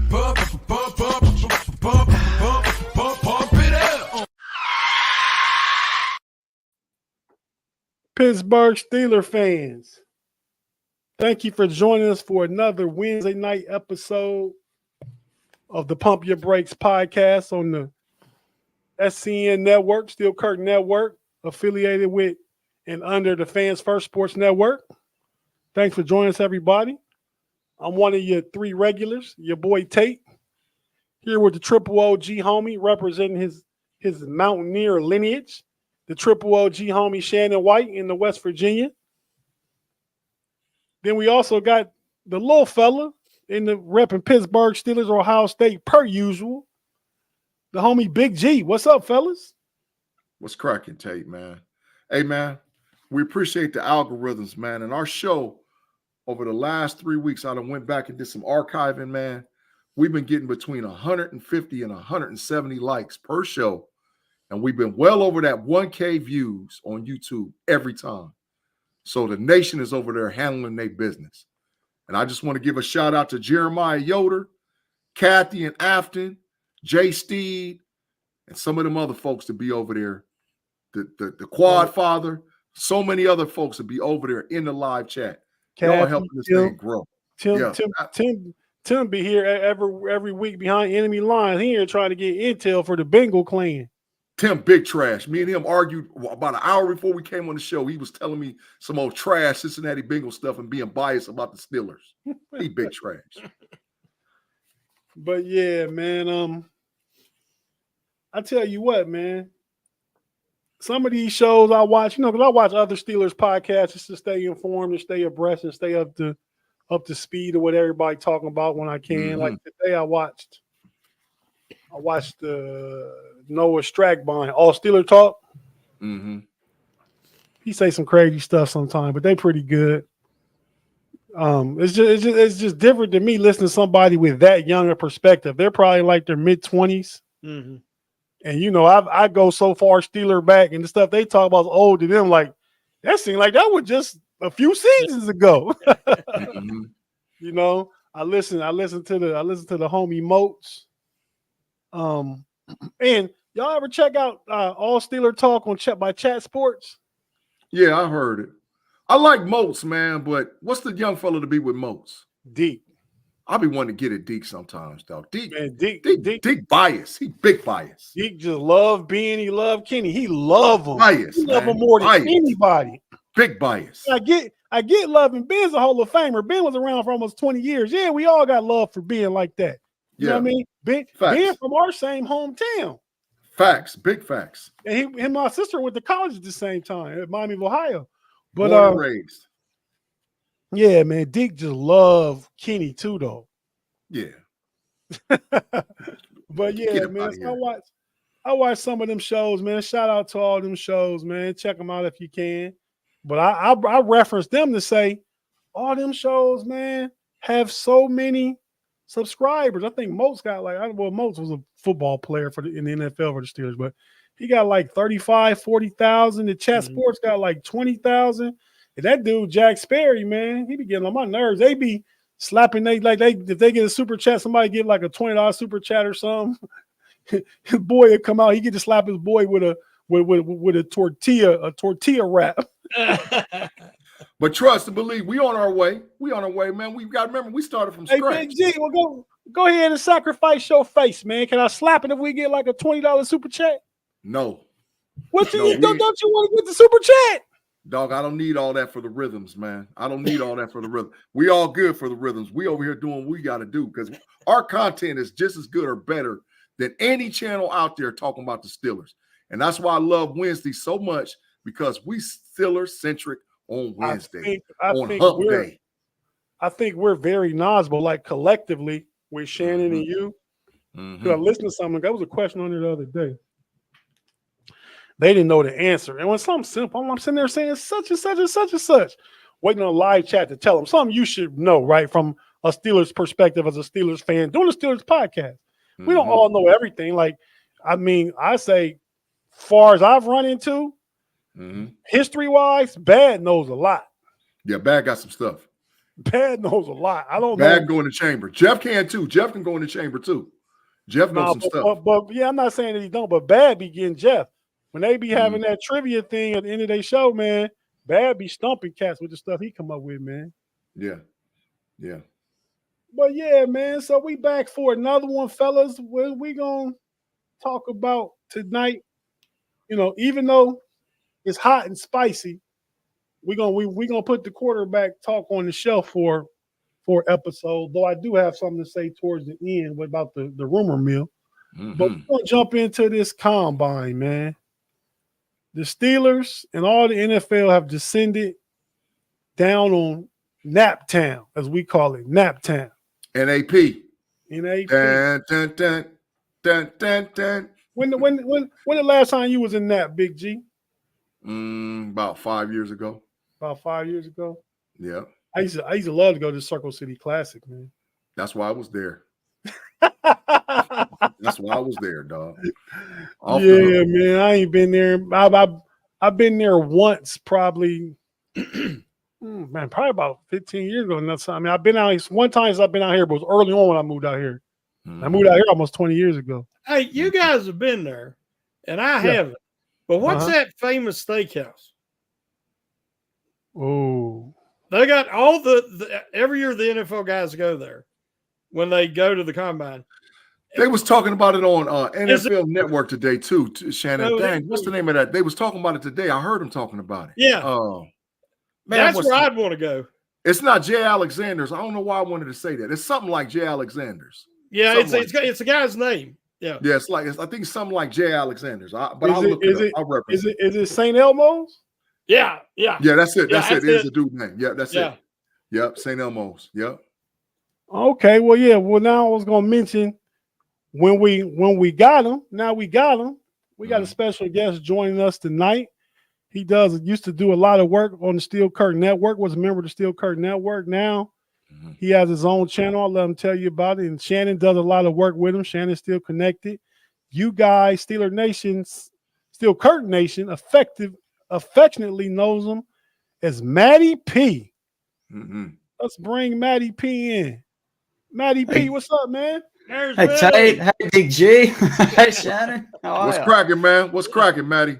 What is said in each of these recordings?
it up. Pittsburgh Steelers fans, thank you for joining us for another Wednesday night episode of the Pump Your Brakes podcast on the SCN Network, Steel Curtain Network, affiliated with and under the Fans First Sports Network. Thanks for joining us, everybody. I'm one of your three regulars, your boy Tate, here with the Triple OG homie representing his Mountaineer lineage, the Triple OG homie Shannon White in the West Virginia. Then we also got the little fella in the repping Pittsburgh Steelers, Ohio State, per usual. The homie Big G. What's up, fellas? What's cracking, Tate, man? Hey, man, we appreciate the algorithms, man. And our show, over the last 3 weeks, I done went back and did some archiving, man. We've been getting between 150 and 170 likes per show. And we've been well over that 1K views on YouTube every time. So the nation is over there handling their business. And I just want to give a shout out to Jeremiah Yoder, Kathy and Afton, Jay Steed, and some of them other folks to be over there. The Quad Father, so many other folks to be over there in the live chat. Y'all helping this thing grow. Tim be here every week behind enemy lines here trying to get intel for the Bengal clan. Tim, big trash. Me and him argued about an hour before we came on the show. He was telling me some old trash Cincinnati Bengals stuff and being biased about the Steelers. He big trash. But yeah, man. I tell you what, man. Some of these shows I watch, because I watch other Steelers podcasts just to stay informed and stay abreast and stay up to speed of what everybody talking about when I can. Mm-hmm. Like today, I watched Noah Strackbine, All Steeler Talk. Mm-hmm. He say some crazy stuff sometimes, but they pretty good. It's just different to me listening to somebody with that younger perspective. They're probably like their mid-20s. Mm-hmm. And, I go so far Steeler back and the stuff they talk about is old to them. Like, that seemed like that was just a few seasons ago. Mm-hmm. I listen to the homie Moats. And y'all ever check out All Steeler Talk by Chat Sports? Yeah, I heard it. I like Moats, man, but what's the young fella to be with Moats? Deke. I be wanting to get at Deke sometimes, though. Deke bias. He big bias. Deke just love Ben. He love Kenny. He love him. Bias. He love him more than anybody. Big bias. I get love, and Ben's a Hall of Famer. Ben was around for almost 20 years. Yeah, we all got love for Ben like that. You know what I mean? Ben from our same hometown. Facts. Big facts. And him and my sister went to college at the same time at Miami of Ohio. But born and raised. Yeah, man, Deke just love Kenny too, though. Yeah. But yeah, man, so I watch some of them shows, man. Shout out to all them shows, man. Check them out if you can. But I reference them to say all them shows, man, have so many subscribers. I think Moats got Moats was a football player in the NFL for the Steelers, but he got like 35, 40,000. The Chat Sports got like 20,000. And that dude, Jack Sperry, man, he be getting on my nerves. They be slapping if they get a super chat, somebody get like a $20 super chat or something. His boy would come out, he get to slap his boy with a tortilla wrap. But trust and believe, we on our way. We on our way, man. We've got to remember we started from scratch. Hey, Big G, well, go ahead and sacrifice your face, man. Can I slap it if we get like a $20 super chat? No. Don't you want to get the super chat? Dog, I don't need all that for the rhythms, man. I don't need all that for the rhythm. We all good for the rhythms. We over here doing what we got to do because our content is just as good or better than any channel out there talking about the Steelers. And that's why I love Wednesday so much because we Steelers-centric on Wednesday, on Hump Day. I think we're very knowledgeable, like collectively with Shannon and you. Because I listened to something. That was a question on it the other day. They didn't know the answer. And when something simple, I'm sitting there saying such and such and such and such, waiting on a live chat to tell them something you should know, right? From a Steelers perspective as a Steelers fan, doing a Steelers podcast. We don't all know everything. Like, I say, far as I've run into, history-wise, Bad knows a lot. Yeah, Bad got some stuff. Bad knows a lot. I don't Bad know. go in the chamber. Jeff can too. Jeff can go in the chamber too. Jeff knows some stuff. But yeah, I'm not saying that he don't, but Bad be getting Jeff. When they be having that trivia thing at the end of their show, man, Bad be stumping cats with the stuff he come up with, man. Yeah. Yeah. But yeah, man. So we back for another one, fellas. What we gonna talk about tonight? You know, even though it's hot and spicy, we gonna put the quarterback talk on the shelf for episode. Though I do have something to say towards the end about the rumor mill. But we're gonna jump into this combine, man. The Steelers and all the NFL have descended down on Naptown, as we call it, Naptown. NAP. NAP. Dun, dun, dun, dun, dun, dun. When the last time you was in Nap, Big G? About 5 years ago. About 5 years ago. Yeah. I used to love to go to the Circle City Classic, man. That's why I was there. That's why I was there, dog. Yeah, man. I ain't been there. I've been there once, probably. Man, probably about 15 years ago. I mean, I've been out one time since I've been out here, but it was early on when I moved out here. I moved out here almost 20 years ago. Hey, you guys have been there, and I haven't. But what's that famous steakhouse? Oh, they got all the every year the NFL guys go there when they go to the combine. They was talking about it on NFL Network today too, Shannon. Dang, what's the name of that? They was talking about it today. I heard them talking about it. Yeah. Man, that's where I'd want to go. It's not Jay Alexander's. I don't know why I wanted to say that. It's something like Jay Alexander's. Yeah, it's a guy's name. Yeah. Yeah, I think it's something like Jay Alexander's. But I'll look it up. I'll reference it. Is it St. Elmo's? Yeah. Yeah, that's it. That's it. It's a dude name. Yeah, that's it. Yep, St. Elmo's. Yep. Okay, well, yeah. Well, now I was gonna mention when we got him. Now we got him. We got a special guest joining us tonight. He used to do a lot of work on the Steel Curtain Network, was a member of the Steel Curtain Network. Now he has his own channel. I'll let him tell you about it. And Shannon does a lot of work with him. Shannon's still connected. You guys, Steeler Nation, Steel Curtain Nation, affectionately knows him as Matty P. Let's bring Matty P in. Matty P, what's up, man? Hey, Tate. Hey, Big G. Hey, Shannon. What's cracking, man? What's cracking, Matty?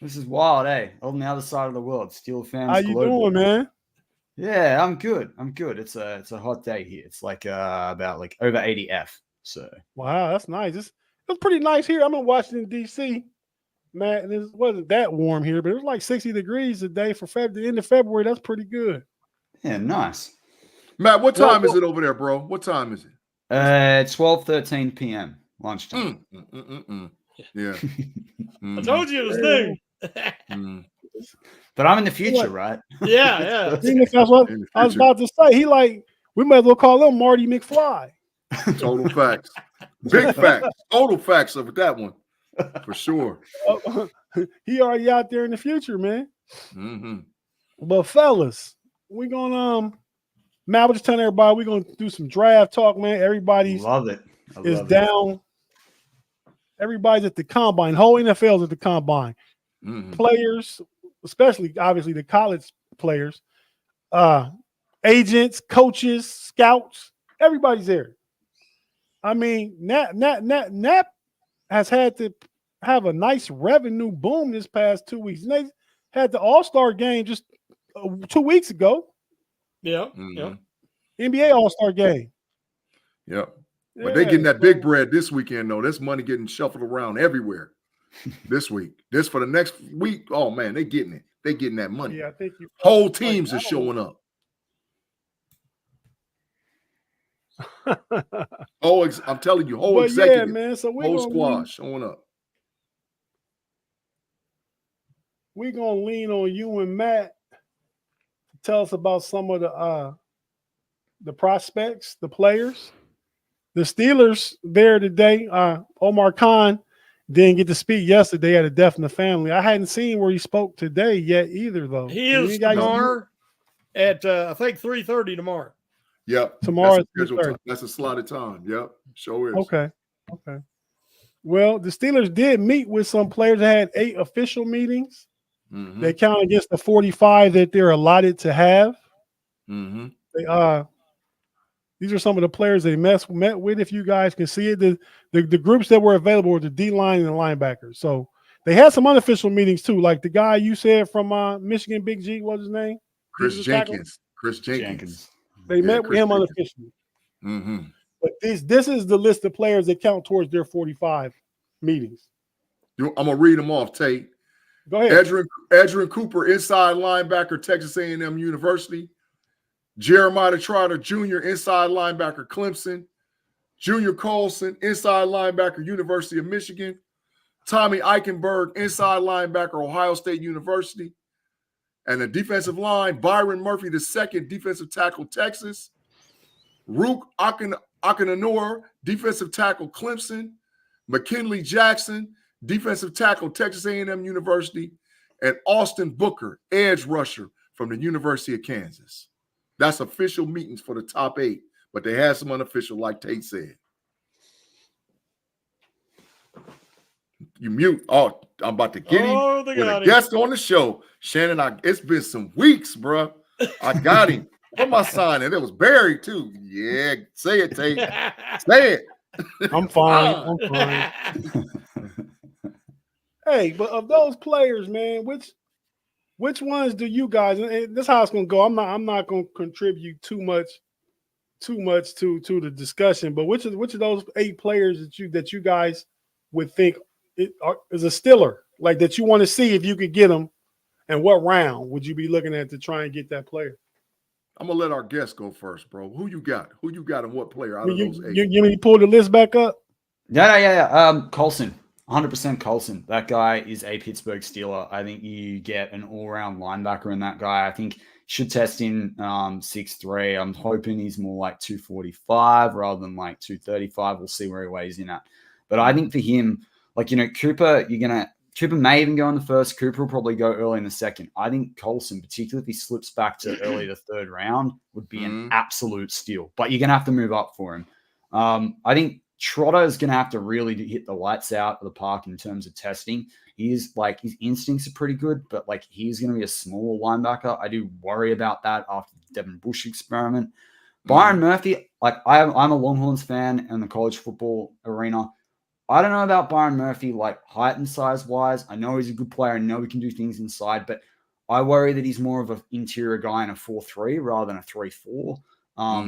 This is wild, on the other side of the world. Steel fans. How you doing, man? Yeah, I'm good. It's a hot day here. It's like about like over 80 F. So wow, that's nice. It's pretty nice here. I'm in Washington D.C. Man, and it wasn't that warm here, but it was like 60 degrees a day for the end of February. That's pretty good. Yeah, nice. Matt, what time is it over there, bro? What time is it? 12:13 p.m. lunchtime. Yeah. I told you it was noon. But I'm in the future, right? Yeah. That's what I was about to say. We might as well call him Marty McFly. Total facts. Big facts. Total facts of that one. For sure. He already out there in the future, man. But fellas, we're gonna Matt, we're just telling everybody we're gonna do some draft talk, man. Everybody's love it. Is down. Everybody's at the combine. Whole NFL's at the combine. Players, especially obviously the college players, agents, coaches, scouts, everybody's there. I mean, Nap has had to have a nice revenue boom this past 2 weeks. And they had the All-Star game just 2 weeks ago. Yeah. NBA All-Star game. Yep. But they getting that big bread this weekend, though. This money getting shuffled around everywhere this week. This for the next week. Oh, man, they getting it. They getting that money. Yeah, I think whole teams are showing up. I'm telling you, whole executive, man, so whole squad showing up. We're going to lean on you and Matt to tell us about some of the prospects, the players. The Steelers there today, Omar Khan didn't get to speak yesterday at a death in the family. I hadn't seen where he spoke today yet either, though. He is tomorrow at, I think, 3:30 tomorrow. Yep. Tomorrow. That's a slotted time. Yep. Sure is. Okay. Well, the Steelers did meet with some players. They had 8 official meetings. They count against the 45 that they're allotted to have. These are some of the players they met with. If you guys can see it, the groups that were available were the D line and the linebackers. So they had some unofficial meetings too, like the guy you said from Michigan, Big G, what's his name? Chris Jenkins. Chris Jenkins. They met with him unofficially. Mm-hmm. But this is the list of players that count towards their 45 meetings. I'm gonna read them off, Tate. Go ahead. Edgerrin Cooper, inside linebacker, Texas A&M University. Jeremiah Trotter Jr., inside linebacker, Clemson. Junior Colson, inside linebacker, University of Michigan. Tommy Eichenberg, inside linebacker, Ohio State University. And the defensive line, Byron Murphy II, defensive tackle, Texas. Rook Akinanor, defensive tackle, Clemson. McKinley Jackson, defensive tackle, Texas A&M University. And Austin Booker, edge rusher from the University of Kansas. That's official meetings for the top 8, but they had some unofficial, like Tate said. You mute. Oh, I'm about to get him with a guest on the show. Shannon, it's been some weeks, bro. I got him. Put my sign in. It was buried, too. Yeah, say it, Tate. Say it. I'm fine. I'm fine. Hey, but of those players, man, which ones do you guys? And this is how it's gonna go. I'm not gonna contribute too much to the discussion. But which of those 8 players that you guys would think is a stiller, like that you want to see if you could get them, and what round would you be looking at to try and get that player? I'm gonna let our guest go first, bro. Who you got? And what player out of those 8? You mean pull the list back up? Yeah. Colson. 100% Colson. That guy is a Pittsburgh Steeler. I think you get an all-round linebacker in that guy. I think should test in 6'3". I'm hoping he's more like 245 rather than like 235. We'll see where he weighs in at. But I think for him, like, Cooper, Cooper may even go in the first. Cooper will probably go early in the second. I think Colson, particularly if he slips back to early the 3rd round, would be an absolute steal. But you're going to have to move up for him. I think Trotter is going to have to really hit the lights out of the park in terms of testing. His instincts are pretty good, but like he's going to be a smaller linebacker. I do worry about that after the Devin Bush experiment. Byron Murphy, like I'm a Longhorns fan in the college football arena. I don't know about Byron Murphy, like height and size wise. I know he's a good player. I know he can do things inside, but I worry that he's more of an interior guy in a 4-3 rather than a 3-4.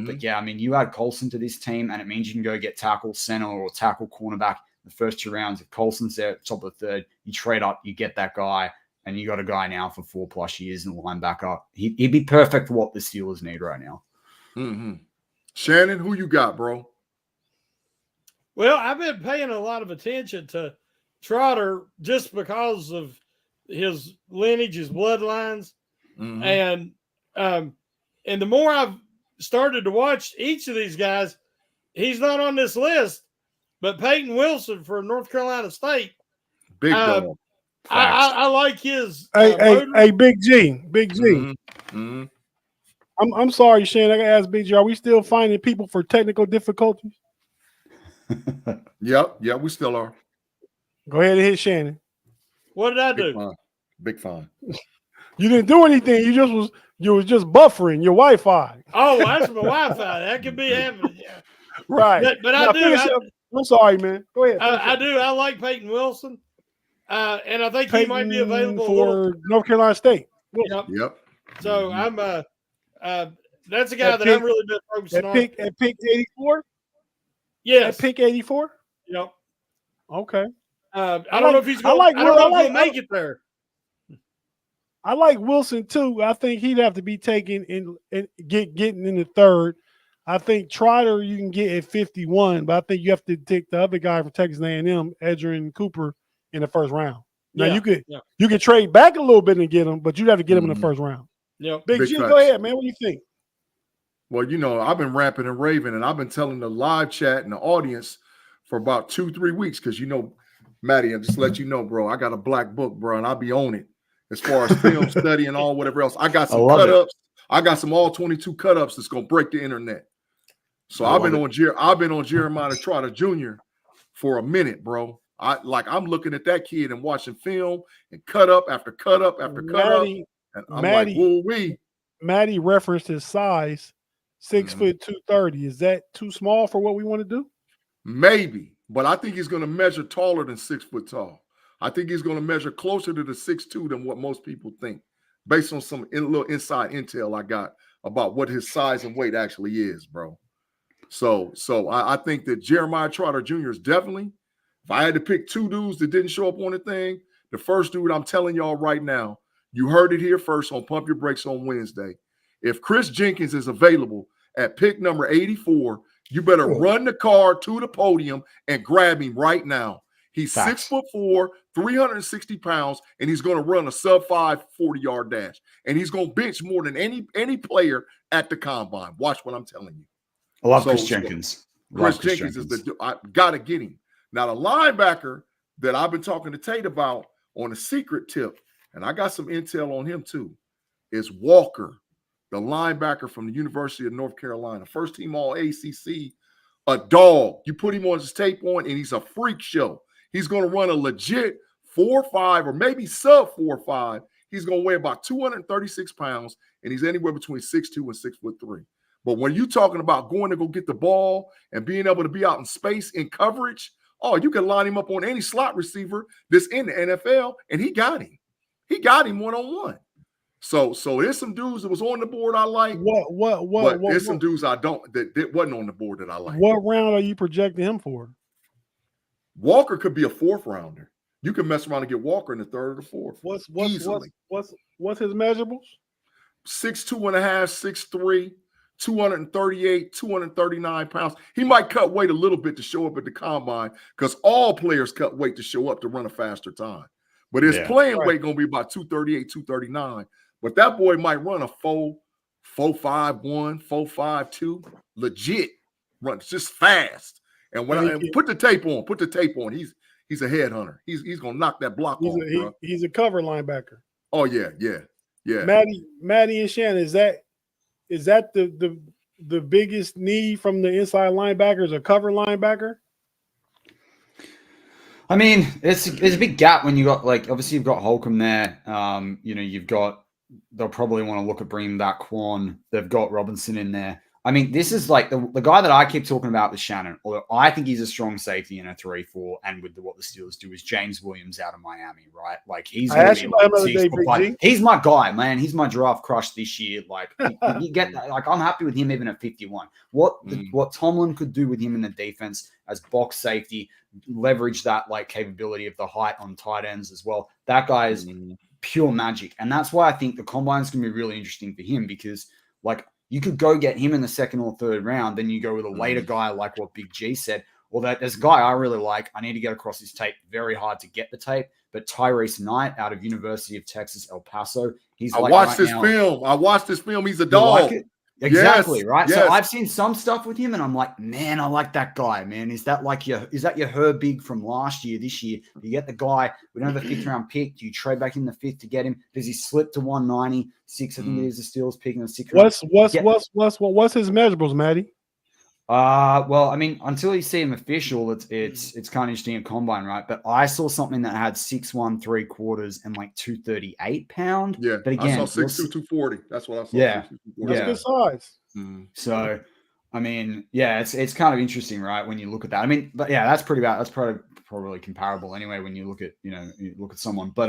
But yeah, I mean, you add Colson to this team, and it means you can go get tackle center or tackle cornerback in the first 2 rounds. If Colson's there at top of the 3rd, you trade up, you get that guy, and you got a guy now for 4+ years in the linebacker. He'd be perfect for what the Steelers need right now. Shannon, who you got, bro? Well, I've been paying a lot of attention to Trotter just because of his lineage, his bloodlines, and the more I've started to watch each of these guys, he's not on this list, but Peyton Wilson for North Carolina State. Big dog. I like his. Hey, Big G. I'm sorry, Shane. I gotta ask Big G. Are we still finding people for technical difficulties? Yep, we still are. Go ahead and hit Shannon. What did I do? Big fine. You didn't do anything. You was just buffering your Wi-Fi. Oh, that's my Wi-Fi. That could be happening. Yeah. Right. But I do. I'm sorry, man. Go ahead. I do. I like Peyton Wilson, and I think he might be available for North Carolina State. Yep. So I'm that's a guy that I'm really been focusing on. At pick 84. Yes. At pick 84. Yep. Okay. I don't know if he's going. I don't know if he'll make it there. I like Wilson too. I think he'd have to be taken and getting in the 3rd. I think Trotter you can get at 51, but I think you have to take the other guy from Texas A&M, Edgerrin Cooper, in the 1st round. Now you could trade back a little bit and get him, but you'd have to get him in the 1st round. Yeah. Big G, go ahead, man. What do you think? Well, I've been rapping and raving, and I've been telling the live chat and the audience for about 2-3 weeks because Maddie, and just let you know, bro, I got a black book, bro, and I'll be on it as far as film study and all whatever else. I got some cut-ups. I got some all 22 cut-ups that's gonna break the internet. So I've been on Jeremiah Trotter Jr. for a minute, bro. I'm looking at that kid and watching film and cut up after cut up after cut up. And I'm like, woo-wee. Maddie referenced his size. 6'2", 230. Is that too small for what we want to do? Maybe, but I think he's going to measure taller than 6 foot tall. I think he's going to measure closer to the 6'2" than what most people think, based on some little inside intel I got about what his size and weight actually is, bro. So I think that Jeremiah Trotter Jr. is definitely, if I had to pick two dudes that didn't show up on the thing, the first dude I'm telling y'all right now, you heard it here first on Pump Your Brakes on Wednesday. If Chris Jenkins is available at pick number 84, you better run the car to the podium and grab him right now. He's 6'4", 360 pounds, and he's going to run a sub-5 40-yard dash. And he's going to bench more than any player at the combine. Watch what I'm telling you. I love Chris Jenkins. Chris Jenkins is the I got to get him. Now, the linebacker that I've been talking to Tate about on a secret tip, and I got some intel on him too, is Walker, the linebacker from the University of North Carolina. First team all ACC, a dog. You put him on his tape on, and he's a freak show. He's going to run a legit 4.5 or maybe sub 4.5. He's going to weigh about 236 pounds, and he's anywhere between 6'2" and 6'3". But when you're talking about going to go get the ball and being able to be out in space in coverage, oh, you can line him up on any slot receiver that's in the NFL, and he got him. He got him one-on-one. So there's some dudes that was on the board I like. But there's some dudes I don't that wasn't on the board that I like. What round are you projecting him for? Walker could be a 4th rounder. You can mess around and get Walker in the 3rd or the 4th. What's his measurables? 6'2 and a half, 6'3". 238, 239 pounds. He might cut weight a little bit to show up at the combine because all players cut weight to show up to run a faster time. But his playing weight going to be about 238, 239. But that boy might run a 4.51, 4.52, legit run, just fast. And when I put the tape on, he's a headhunter. He's going to knock that block off, bro. He's a cover linebacker. Oh, yeah. Maddie and Shannon, is that the biggest need from the inside linebackers, a cover linebacker? I mean, it's a big gap when you got, like, obviously you've got Holcomb there. They'll probably want to look at bringing back Quan. They've got Robinson in there. I mean, this is like the guy that I keep talking about with Shannon, although I think he's a strong safety in a 3-4, and with what the Steelers do is James Williams out of Miami, right? Like he's my guy, man. He's my draft crush this year. Like you get that. Like I'm happy with him even at 51. What Tomlin could do with him in the defense as box safety, leverage that like capability of the height on tight ends as well. That guy is pure magic, and that's why I think the combine is going to be really interesting for him because like. You could go get him in the 2nd or 3rd round. Then you go with a later guy like what Big G said. Or that there's a guy I really like. I need to get across his tape. Very hard to get the tape. But Tyrese Knight out of University of Texas, El Paso. I watched this film. He's a dog. Like it? Exactly, yes, right? Yes. So I've seen some stuff with him and I'm like, man, I like that guy, man. Is that your Herbig from last year, this year? You get the guy, we don't have a 5th round pick. Do you trade back in the 5th to get him? Does he slip to 196? I think it is the Steelers picking the 6th round. What's his measurables, Maddie? Well, I mean, until you see him official, it's kind of interesting at combine, right? But I saw something that had 6'1" 3/4 and like 238 pound. Yeah, but again, I saw 6'2", 240. That's what I saw. Yeah, that's good size. So, I mean, yeah, it's kind of interesting, right? When you look at that, I mean, but yeah, that's probably comparable anyway. When you look at someone, but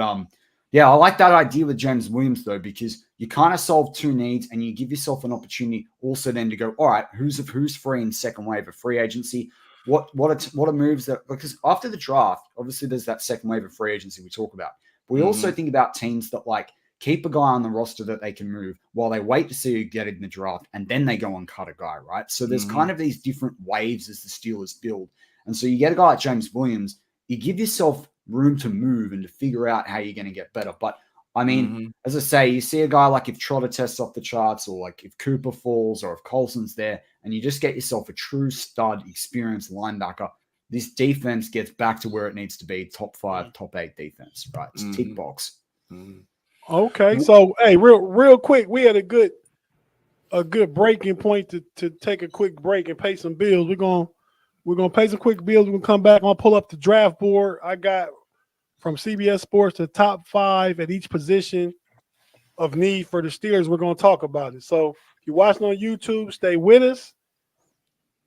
yeah, I like that idea with James Williams though, because you kind of solve two needs and you give yourself an opportunity also then to go, all right, who's free in second wave of free agency? What are moves that, because after the draft, obviously there's that second wave of free agency we talk about. But we also think about teams that like keep a guy on the roster that they can move while they wait to see who get in the draft and then they go and cut a guy, right? So there's kind of these different waves as the Steelers build. And so you get a guy like James Williams, you give yourself room to move and to figure out how you're going to get better. But I mean, as I say, you see a guy like if Trotter tests off the charts or like if Cooper falls or if Colson's there and you just get yourself a true stud, experienced linebacker, this defense gets back to where it needs to be, top 5, top 8 defense, right? It's tick box. Okay. So, hey, real quick, we had a good breaking point to take a quick break and pay some bills. We're gonna pay some quick bills. We're gonna come back. I'm gonna pull up the draft board. I got from CBS Sports the top 5 at each position of need for the Steelers. We're gonna talk about it. So If you're watching on YouTube, stay with us.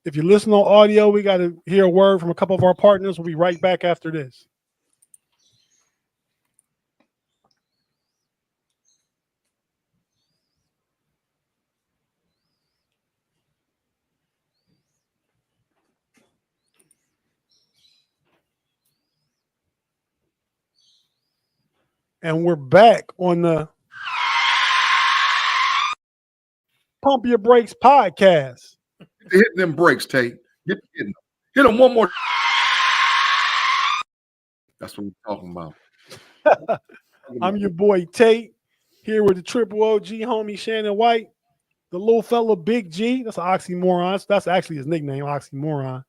If you listen on audio, we got to hear a word from a couple of our partners. We'll be right back after this. And we're back on the Pump Your Brakes podcast. Hit them brakes, Tate. Hit them one more. That's what we're talking about. I'm your boy Tate, here with the triple OG homie Shannon White, the little fella Big G. That's an oxymoron. That's actually his nickname, oxymoron.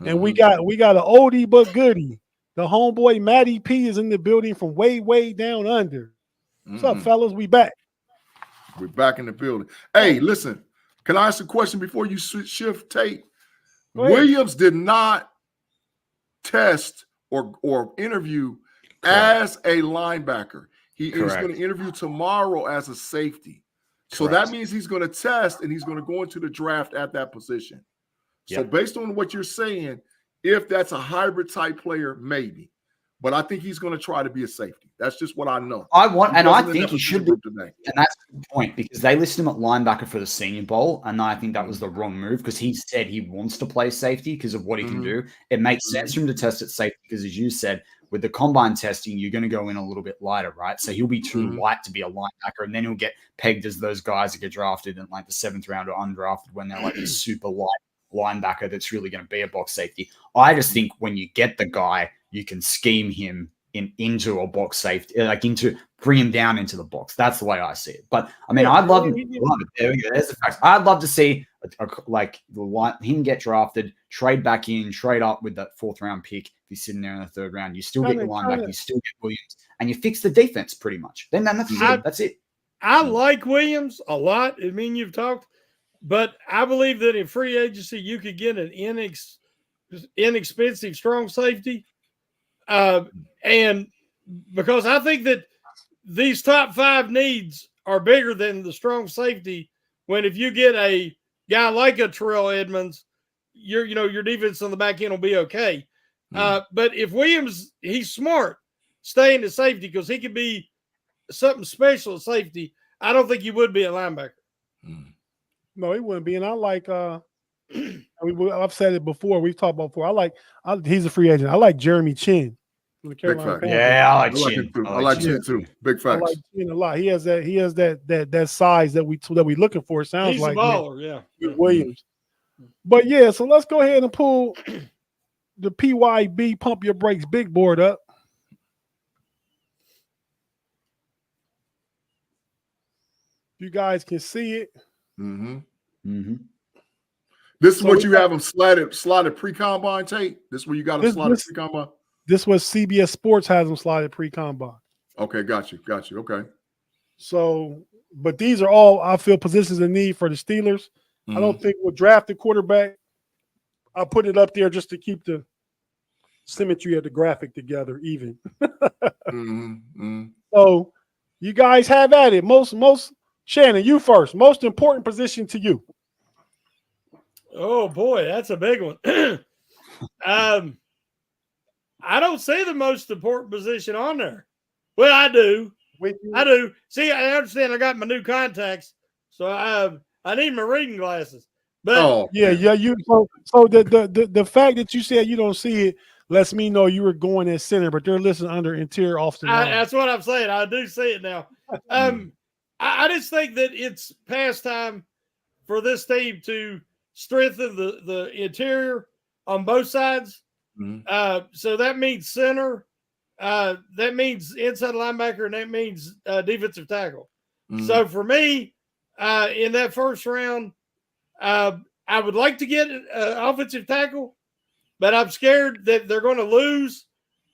And we got an oldie but goodie. The homeboy Matty P is in the building from way down under. What's up, fellas? We back. We're back in the building. Hey, listen, can I ask a question before you shift, Tate? Williams did not test or interview as a linebacker. He is going to interview tomorrow as a safety. So that means he's going to test and he's going to go into the draft at that position. So based on what you're saying, if that's a hybrid type player, maybe. But I think he's going to try to be a safety. That's just what I know. I think he should be today. And that's the point, because they listed him at linebacker for the Senior Bowl, and I think that was the wrong move, because he said he wants to play safety because of what he can do. It makes sense for him to test at safety because, as you said, with the combine testing, you're going to go in a little bit lighter, right? So he'll be too light to be a linebacker, and then he'll get pegged as those guys that get drafted in like the 7th round or undrafted when they're like this super light linebacker that's really going to be a box safety. I just think when you get the guy, you can scheme him into a box safety, like bring him down into the box. That's the way I see it. But I mean, I'd love it. There we go. There's the facts. I'd love to see him get drafted, trade back in, trade up with that 4th round pick. If he's sitting there in the 3rd round, you still get your linebacker, you still get Williams, and you fix the defense pretty much. Then that's it. I like Williams a lot. I mean, you've talked, but I believe that in free agency you could get an inexpensive strong safety. And because I think that these top 5 needs are bigger than the strong safety. When if you get a guy like a Terrell Edmonds, your defense on the back end will be okay. But if Williams, he's smart, staying at safety because he could be something special at safety. I don't think he would be a linebacker. No, he wouldn't be. And I like I've said it before. We've talked about before. He's a free agent. I like Jeremy Chin. Big fact. Yeah, I like Chin. I like Chin too. Big facts. I like Chin a lot. He has that size that we looking for. Sounds he's like a baller, Williams. But yeah, so let's go ahead and pull the PYB Pump Your Brakes big board up. You guys can see it. This is what you have them slotted pre-combine, Tate? This is where you got them slotted pre-combine? This was CBS Sports has them slotted pre-combine. Okay, got you. Okay. So, but these are all, I feel, positions in need for the Steelers. I don't think we'll draft the quarterback. I'll put it up there just to keep the symmetry of the graphic together even. So you guys have at it. Most Shannon, you first. Most important position to you. Oh boy, that's a big one. I don't see the most important position on there. Well, I do. I do. See, I understand I got my new contacts, so I need my reading glasses. But you so the fact that you said you don't see it lets me know you were going at center, but they're listed under interior offensive line. That's what I'm saying. I do see it now. I just think that it's past time for this team to strengthen the interior on both sides. So that means center, that means inside linebacker, and that means defensive tackle. So for me, in that first round, I would like to get an offensive tackle, but I'm scared that they're going to lose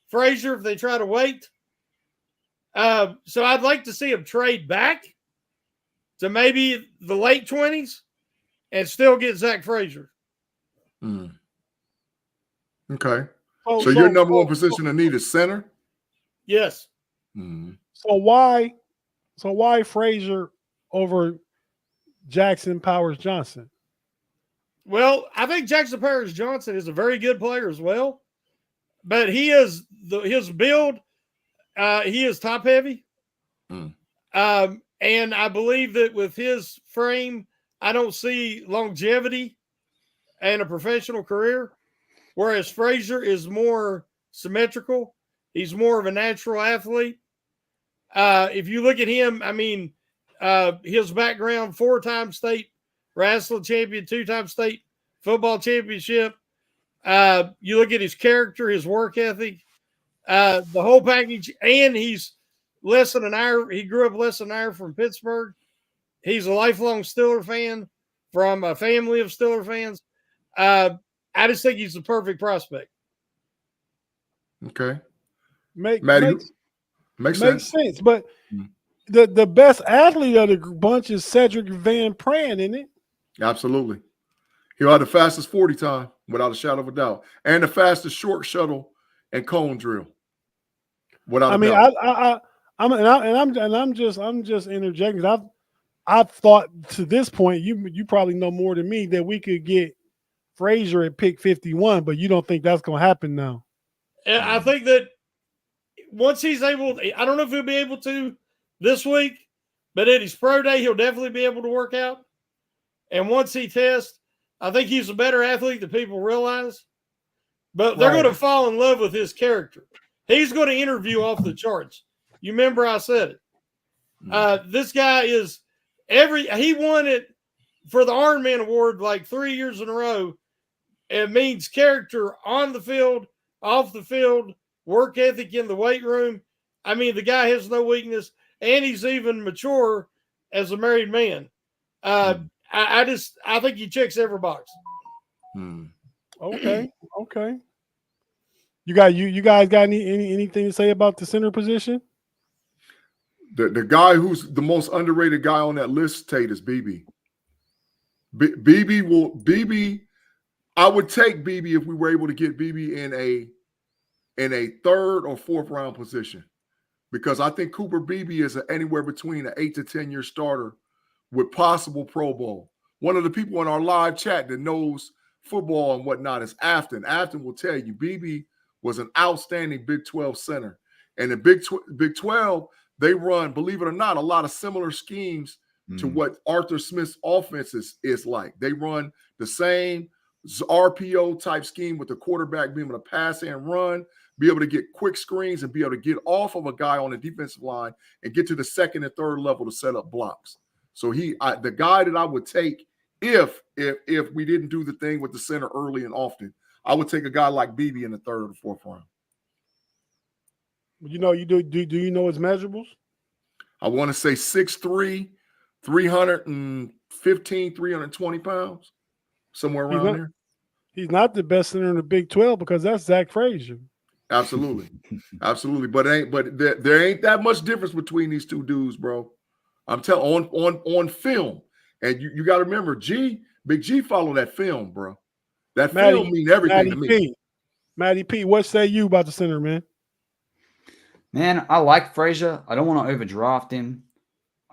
Frazier if they try to wait. So I'd like to see him trade back to maybe the late 20s and still get Zach Frazier. Okay. So your number one position of need is center? Yes. So why Frazier over Jackson Powers Johnson? Well, I think Jackson Powers Johnson is a very good player as well, but he is his build. He is top heavy, and I believe that with his frame, I don't see longevity and a professional career. Whereas Frazier is more symmetrical. He's more of a natural athlete. If you look at him, I mean, his background: 4-time state wrestling champion, 2-time state football championship. You look at his character, his work ethic, the whole package, and he's less than an hour. He grew up less than an hour from Pittsburgh. He's a lifelong Steeler fan from a family of Steeler fans. I just think he's the perfect prospect. Okay. Makes sense. But the best athlete of the bunch is Cedric Van Pran, isn't it? Absolutely. He'll have the fastest 40 time without a shadow of a doubt, and the fastest short shuttle and cone drill. Without a doubt. I'm just interjecting. I've thought to this point, you probably know more than me, that we could get Frazier at pick 51, but you don't think that's going to happen now? And I think that once he's able, I don't know if he'll be able to this week, but at his pro day, he'll definitely be able to work out. And once he tests, I think he's a better athlete than people realize. But they're going to fall in love with his character. He's going to interview off the charts. You remember I said it. This guy is he won it for the Iron Man Award like 3 years in a row. It means character on the field, off the field, work ethic in the weight room. I mean, the guy has no weakness, and he's even mature as a married man. I think he checks every box. Okay. You guys got anything to say about the center position? The guy who's the most underrated guy on that list, Tate, is BB. BB. I would take BB if we were able to get BB in a third or fourth round position, because I think Cooper Beebe is anywhere between an 8 to 10 year starter with possible Pro Bowl. One of the people in our live chat that knows football and whatnot is Afton. Afton will tell you Beebe was an outstanding Big 12 center. And the Big 12, they run, believe it or not, a lot of similar schemes to what Arthur Smith's offense is like. They run the same RPO type scheme with the quarterback being able to pass and run, be able to get quick screens, and be able to get off of a guy on the defensive line and get to the second and third level to set up blocks. So the guy that I would take if we didn't do the thing with the center early and often, I would take a guy like BB in the third or the fourth round. Do you know his measurables? I want to say 6'3", 315, 320 pounds, somewhere around there. He's not the best center in the Big 12 because that's Zach Frazier. Absolutely. But there ain't that much difference between these two dudes, bro. I'm telling on film. And you got to remember, Big G follow that film, bro. That film mean everything to me. Matty P, what say you about the center, man? Man, I like Frazier. I don't want to overdraft him.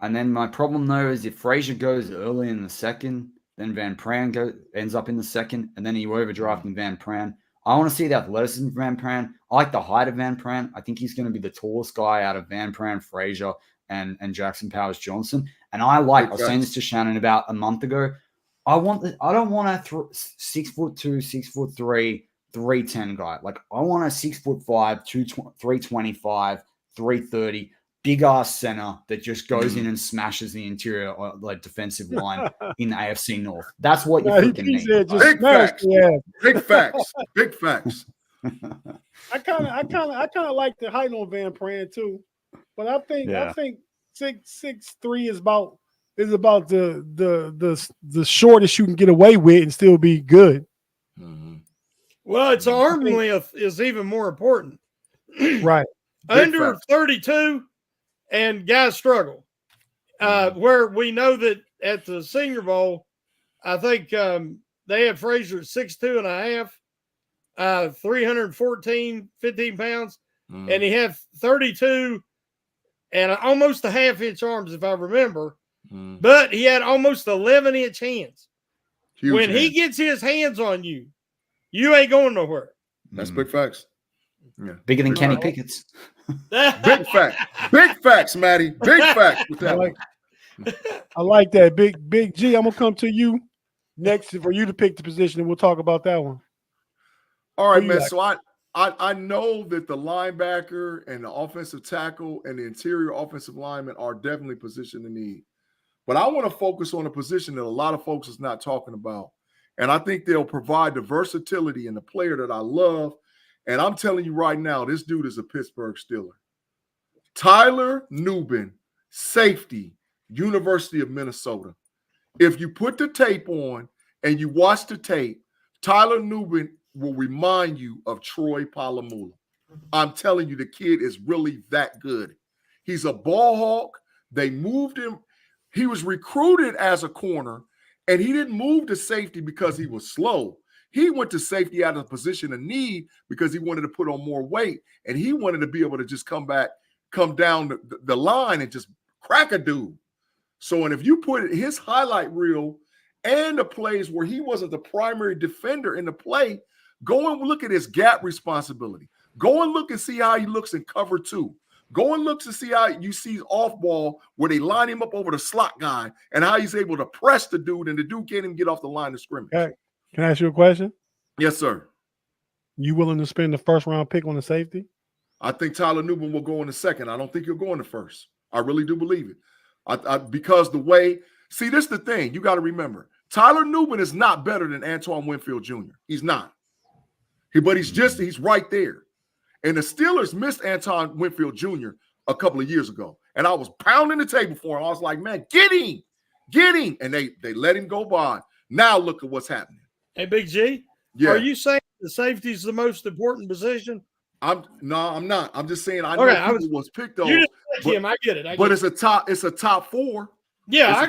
And then my problem, though, is if Frazier goes early in the second, then Van Pran ends up in the second, and then you overdraft Van Pran. I want to see the athleticism of Van Pran. I like the height of Van Pran. I think he's going to be the tallest guy out of Van Pran, Frazier, and Jackson Powers Johnson. And I was saying this to Shannon about a month ago. I don't want a 6'2", 6'3", 310 guy. Like, I want a 6'5", 325, 330, big ass center that just goes in and smashes the interior defensive line in the AFC North. That's what you freaking need. Big facts. I kind of like the height on Van Pran too, but I think 6'3" is about the shortest you can get away with and still be good. Well, its arm length is even more important. Right. Under 32, and guys struggle. Where we know that at the Senior Bowl, I think they had Frazier at 6'2.5", 15 pounds, and he had 32 and almost a half-inch arms, if I remember. but he had almost 11-inch hands. Huge when he hands. gets his hands on you, you ain't going nowhere. That's big facts. Yeah. Bigger than Kenny Pickett's. Big fact. Big facts, Matty. Big facts with that one. I like that. Big G, I'm gonna come to you next for you to pick the position, and we'll talk about that one. All right, Who you man. like? So I know that the linebacker and the offensive tackle and the interior offensive lineman are definitely position in need. But I want to focus on a position that a lot of folks is not talking about. And I think they'll provide the versatility and the player that I love. And I'm telling you right now, this dude is a Pittsburgh Steeler. Tyler Nubin, safety, University of Minnesota. If you put the tape on and you watch the tape, Tyler Nubin will remind you of Troy Polamalu. I'm telling you, the kid is really that good. He's a ball hawk. They moved him. He was recruited as a corner, and he didn't move to safety because he was slow. He went to safety out of a position of need because he wanted to put on more weight, and he wanted to be able to just come down the line and just crack a dude. So, and if you put his highlight reel and the plays where he wasn't the primary defender in the play, go and look at his gap responsibility. Go and look and see how he looks in cover 2. Go and look to see how you see off ball where they line him up over the slot guy and how he's able to press the dude and the dude can't even get off the line of scrimmage. Okay. Can I ask you a question? Yes, sir. You willing to spend the first round pick on the safety? I think Tyler Nubin will go in the second. I don't think he'll go in the first. I really do believe it. Because the way, see, this is the thing. You got to remember, Tyler Nubin is not better than Antoine Winfield Jr. He's not. But he's right there. And the Steelers missed Antoine Winfield Jr. a couple of years ago. And I was pounding the table for him. I was like, man, get him. And they let him go by. Now look at what's happening. Hey, Big G, are you saying the safety is the most important position? I'm not. I'm just saying I know people was picked those. You just like him. I get it. But it's a top 4. Yeah, I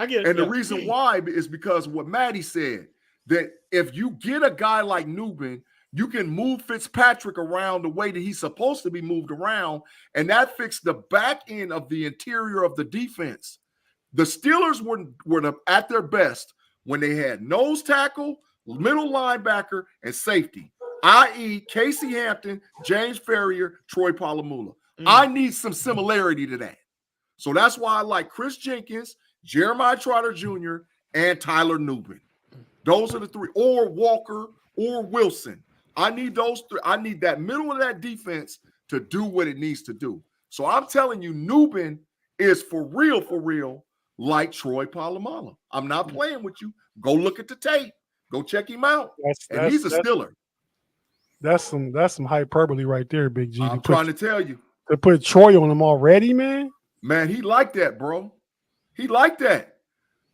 get it. And the reason why is because what Maddie said, that if you get a guy like Nubin, you can move Fitzpatrick around the way that he's supposed to be moved around, and that fixed the back end of the interior of the defense. The Steelers were at their best when they had nose tackle, middle linebacker, and safety, i.e. Casey Hampton, James Ferrier, Troy Polamalu. I need some similarity to that. So that's why I like Chris Jenkins, Jeremiah Trotter Jr., and Tyler Nubin. Those are the 3, or Walker or Wilson. I need those 3. I need that middle of that defense to do what it needs to do. So I'm telling you, Nubin is for real, like Troy Polamalu. I'm not playing with you. Go look at the tape. Go check him out. He's a Steeler. That's some hyperbole right there, Big G. I'm trying to tell you. To put Troy on him already, man. Man, he liked that, bro. He liked that.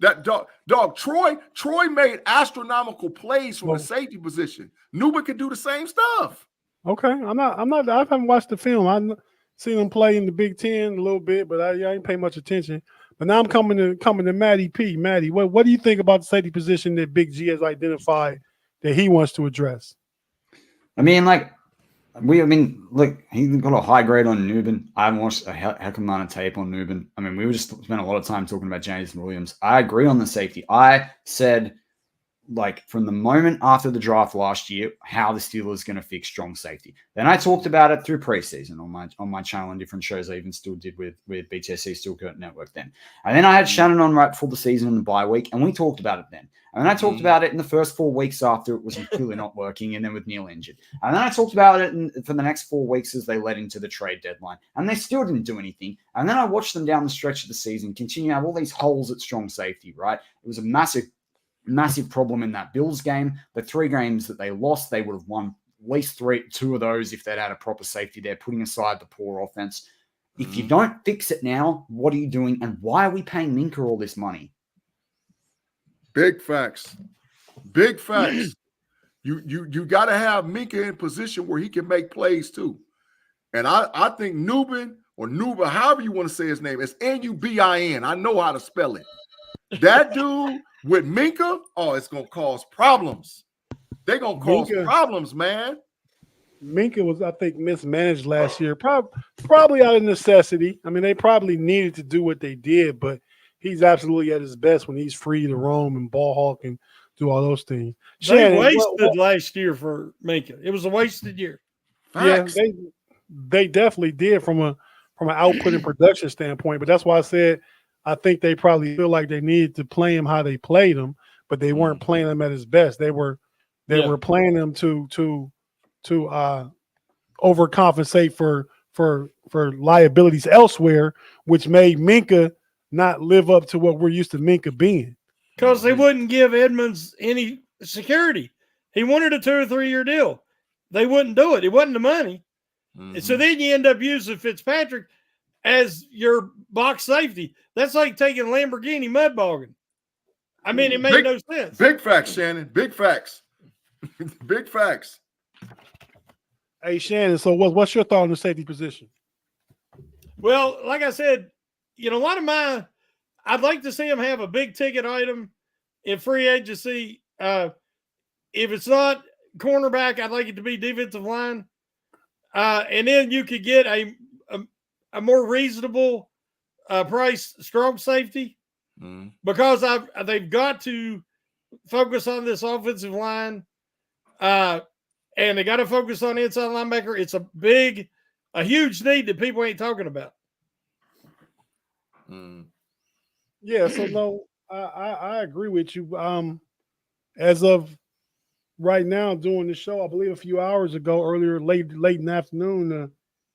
That dog, Troy made astronomical plays from the safety position. Nubin could do the same stuff. Okay. I haven't watched the film. I've seen him play in the Big Ten a little bit, but I ain't pay much attention. But now I'm coming to Matty P. Matty, what do you think about the safety position that Big G has identified that he wants to address? I mean, look, he got a high grade on Nubin. I haven't watched a heck of amount of tape on Nubin. I mean, we were just spent a lot of time talking about James Williams. I agree on the safety. I said, from the moment after the draft last year, how the Steelers going to fix strong safety. Then I talked about it through preseason on my channel and different shows I even still did with BTSC Steel Curtain Network then. And then I had Shannon on right before the season in the bye week, and we talked about it then. And then I talked about it in the first 4 weeks after it was clearly not working, and then with Neil injured. And then I talked about it for the next 4 weeks as they led into the trade deadline. And they still didn't do anything. And then I watched them down the stretch of the season continue to have all these holes at strong safety, right? It was a massive problem in that Bills game. The 3 games that they lost, they would have won at least 2 of those if they'd had a proper safety there, putting aside the poor offense. If you don't fix it now, what are you doing? And why are we paying Minka all this money? Big facts. Big facts. You got to have Minka in position where he can make plays too. And I think Nubin or Nuba, however you want to say his name, it's Nubin. I know how to spell it. That dude with Minka, it's going to cause problems. They're going to cause problems, man. Minka was, I think, mismanaged last year, probably out of necessity. I mean, they probably needed to do what they did, but he's absolutely at his best when he's free to roam and ball hawk and do all those things. They Shannon, wasted last year for Minka. It was a wasted year. Facts. Yeah, they definitely did from an output and production standpoint. But that's why I said I think they probably feel like they needed to play him how they played him, but they weren't playing him at his best. They were playing him to overcompensate for liabilities elsewhere, which made Minka not live up to what we're used to Minka being. Because they wouldn't give Edmonds any security. He wanted a 2 or 3 year deal. They wouldn't do it. It wasn't the money. And so then you end up using Fitzpatrick as your box safety. That's like taking Lamborghini mud bogging. I mean, it made no sense. Big facts, Shannon. Big facts. Big facts. Hey, Shannon, so what's your thought on the safety position? Well, like I said, a lot of I'd like to see him have a big ticket item in free agency. If it's not cornerback, I'd like it to be defensive line. And then you could get a more reasonable price strong safety because they've got to focus on this offensive line. And they got to focus on inside linebacker. It's a huge need that people ain't talking about. Yeah, so no, I agree with you. As of right now, doing the show, I believe a few hours ago, late in the afternoon, the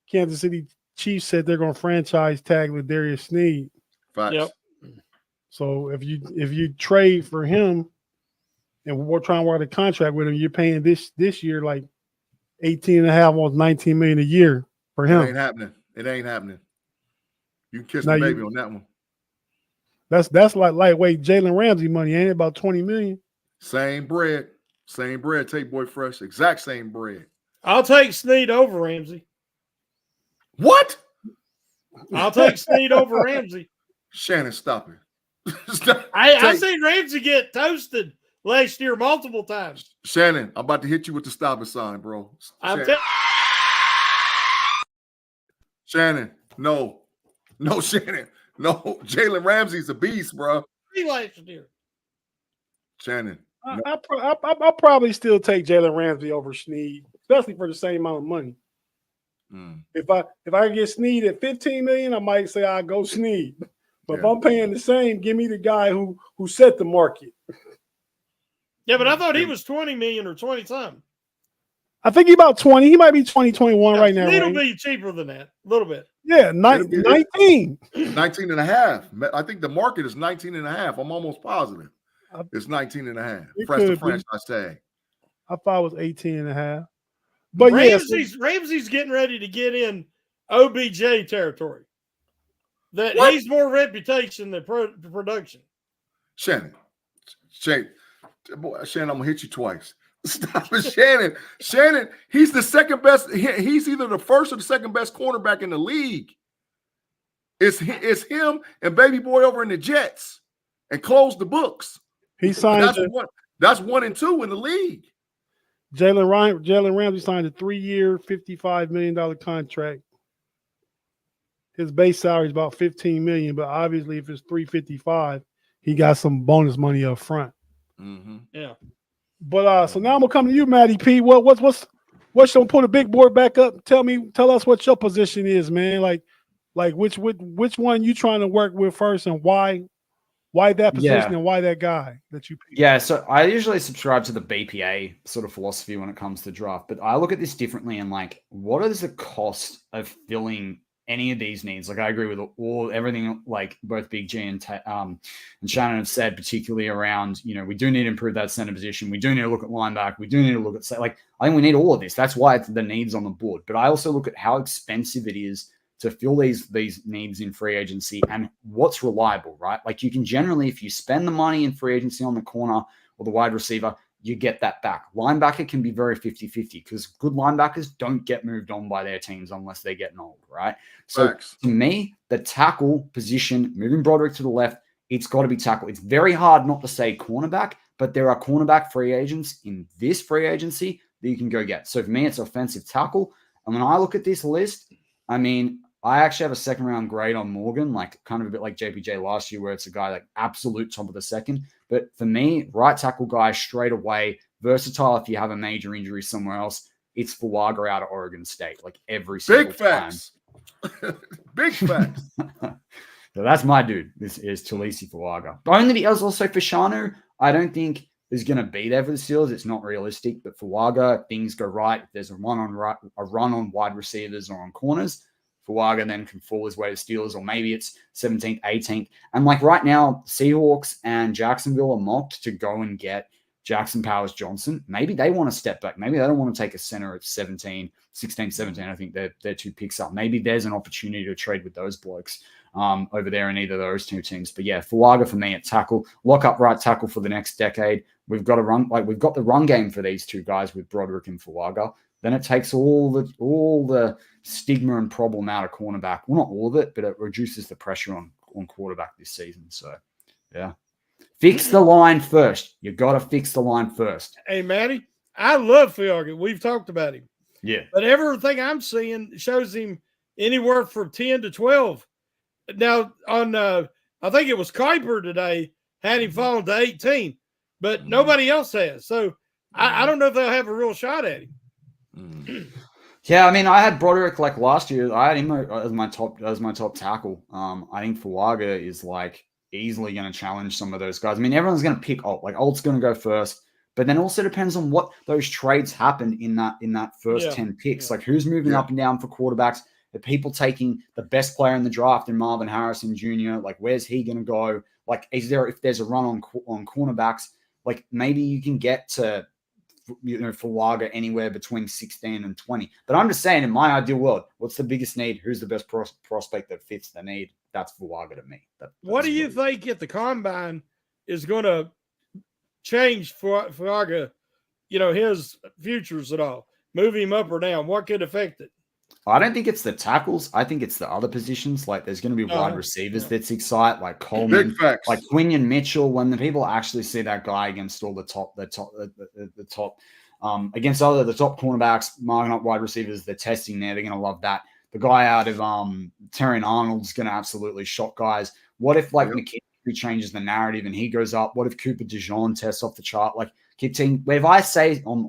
Kansas City Chiefs said they're going to franchise tag Ladarius Sneed. Facts. Yep. So if you trade for him, and we're trying to work a contract with him, you're paying this year like 18.5, almost 19 million a year for him. It ain't happening. You can kiss the baby on that one. That's like lightweight Jalen Ramsey money, ain't it? About 20 million. Same bread. Tate Boy Fresh. Exact same bread. I'll take Snead over Ramsey. What? I'll take Snead over Ramsey. Shannon, stop it. I seen Ramsey get toasted last year multiple times. Shannon, I'm about to hit you with the stop sign, bro. Shannon, no, Shannon, no. Jalen Ramsey's a beast, bro. Last year. Shannon, no. I'll probably still take Jalen Ramsey over Snead, especially for the same amount of money. If I get Snead at 15 million, I might say I'll go Snead. But if I'm paying the same, give me the guy who set the market. Yeah, but I thought he was 20 million or 20 something. I think he's about 20. He might be 20, 21 right now. It'll be cheaper than that, a little bit. Yeah, 19. 19 and a half. I think the market is 19 and a half. I'm almost positive. It's 19 and a half. Fresh to franchise tag. I thought it was 18 and a half. But Ramsey's getting ready to get in OBJ territory. He's more reputation than production. Shannon, I'm gonna hit you twice. Stop it, Shannon. He's the second best. He's either the first or the second best cornerback in the league. It's him and baby boy over in the Jets, and close the books. He signed. That's 1 and 2 in the league. Jalen Ramsey signed a 3-year, $55 million contract. His base salary is about $15 million, but obviously, if it's $355, he got some bonus money up front. Yeah. But so now I'm gonna come to you, Matty P. What's gonna put a big board back up? Tell us what your position is, man. Like which one you trying to work with first, and why that position and why that guy that you picked? Yeah, so I usually subscribe to the BPA sort of philosophy when it comes to draft, but I look at this differently and like, what is the cost of filling any of these needs? Like I agree with everything like both Big G and Shannon have said, particularly around, we do need to improve that center position. We do need to look at linebacker. We do need to look at I think we need all of this. That's why it's the needs on the board. But I also look at how expensive it is to fill these needs in free agency and what's reliable, right? Like you can generally, if you spend the money in free agency on the corner or the wide receiver, you get that back. Linebacker can be very 50-50 because good linebackers don't get moved on by their teams unless they're getting old, right? So to me, the tackle position, moving Broderick to the left, it's got to be tackle. It's very hard not to say cornerback, but there are cornerback free agents in this free agency that you can go get. So for me, it's offensive tackle. And when I look at this list, I mean, I actually have a second round grade on Morgan, like kind of a bit like JPJ last year, where it's a guy like absolute top of the second. But for me, right tackle guy straight away, versatile if you have a major injury somewhere else. It's Fuaga out of Oregon State, like every single Big facts. Big facts. So that's my dude. This is Talisi Fuaga. Only because also for Shanu, I don't think is going to be there for the Steelers. It's not realistic. But Fuaga, if things go right, if there's a run on wide receivers or on corners, Fuaga then can fall his way to Steelers, or maybe it's 17th, 18th. And like right now, Seahawks and Jacksonville are mocked to go and get Jackson Powers Johnson. Maybe they want to step back. Maybe they don't want to take a center at 16, 17. I think they're 2 picks up. Maybe there's an opportunity to trade with those blokes over there in either of those 2 teams. But yeah, Fuaga for me at tackle, lock up right tackle for the next decade. We've got the run game for these 2 guys with Broderick and Fuaga. Then it takes all the stigma and problem out of cornerback. Well, not all of it, but it reduces the pressure on quarterback this season. So yeah. Fix the line first. You got to fix the line first. Hey, Matty, I love Fuaga. We've talked about him. Yeah. But everything I'm seeing shows him anywhere from 10 to 12. Now, on I think it was Kuiper today, had him falling to 18, but nobody else has. So I don't know if they'll have a real shot at him. Yeah, I mean, I had Broderick like last year. I had him as my top tackle. I think Fuaga is like easily going to challenge some of those guys. I mean, everyone's going to pick Alt. Like Alt's going to go first, but then also depends on what those trades happen in that first 10 picks. Like who's moving up and down for quarterbacks? Are people taking the best player in the draft in Marvin Harrison Jr.? Like where's he going to go? Like if there's a run on cornerbacks, like maybe you can get to Fuaga anywhere between 16 and 20. But I'm just saying, in my ideal world, what's the biggest need? Who's the best prospect that fits the need? That's Fuaga to me. What do you think at the combine is going to change Fuaga, his futures at all? Move him up or down? What could affect it? I don't think it's the tackles. I think it's the other positions. Like there's going to be wide receivers that excite, like Coleman, like Quinion Mitchell. When the people actually see that guy against all the top against other the top cornerbacks, marking up wide receivers, they're testing there. They're going to love that. The guy out of Terrion Arnold's going to absolutely shock guys. What if McKinney changes the narrative and he goes up? What if Cooper DeJean tests off the chart? Like keep seeing. If I say on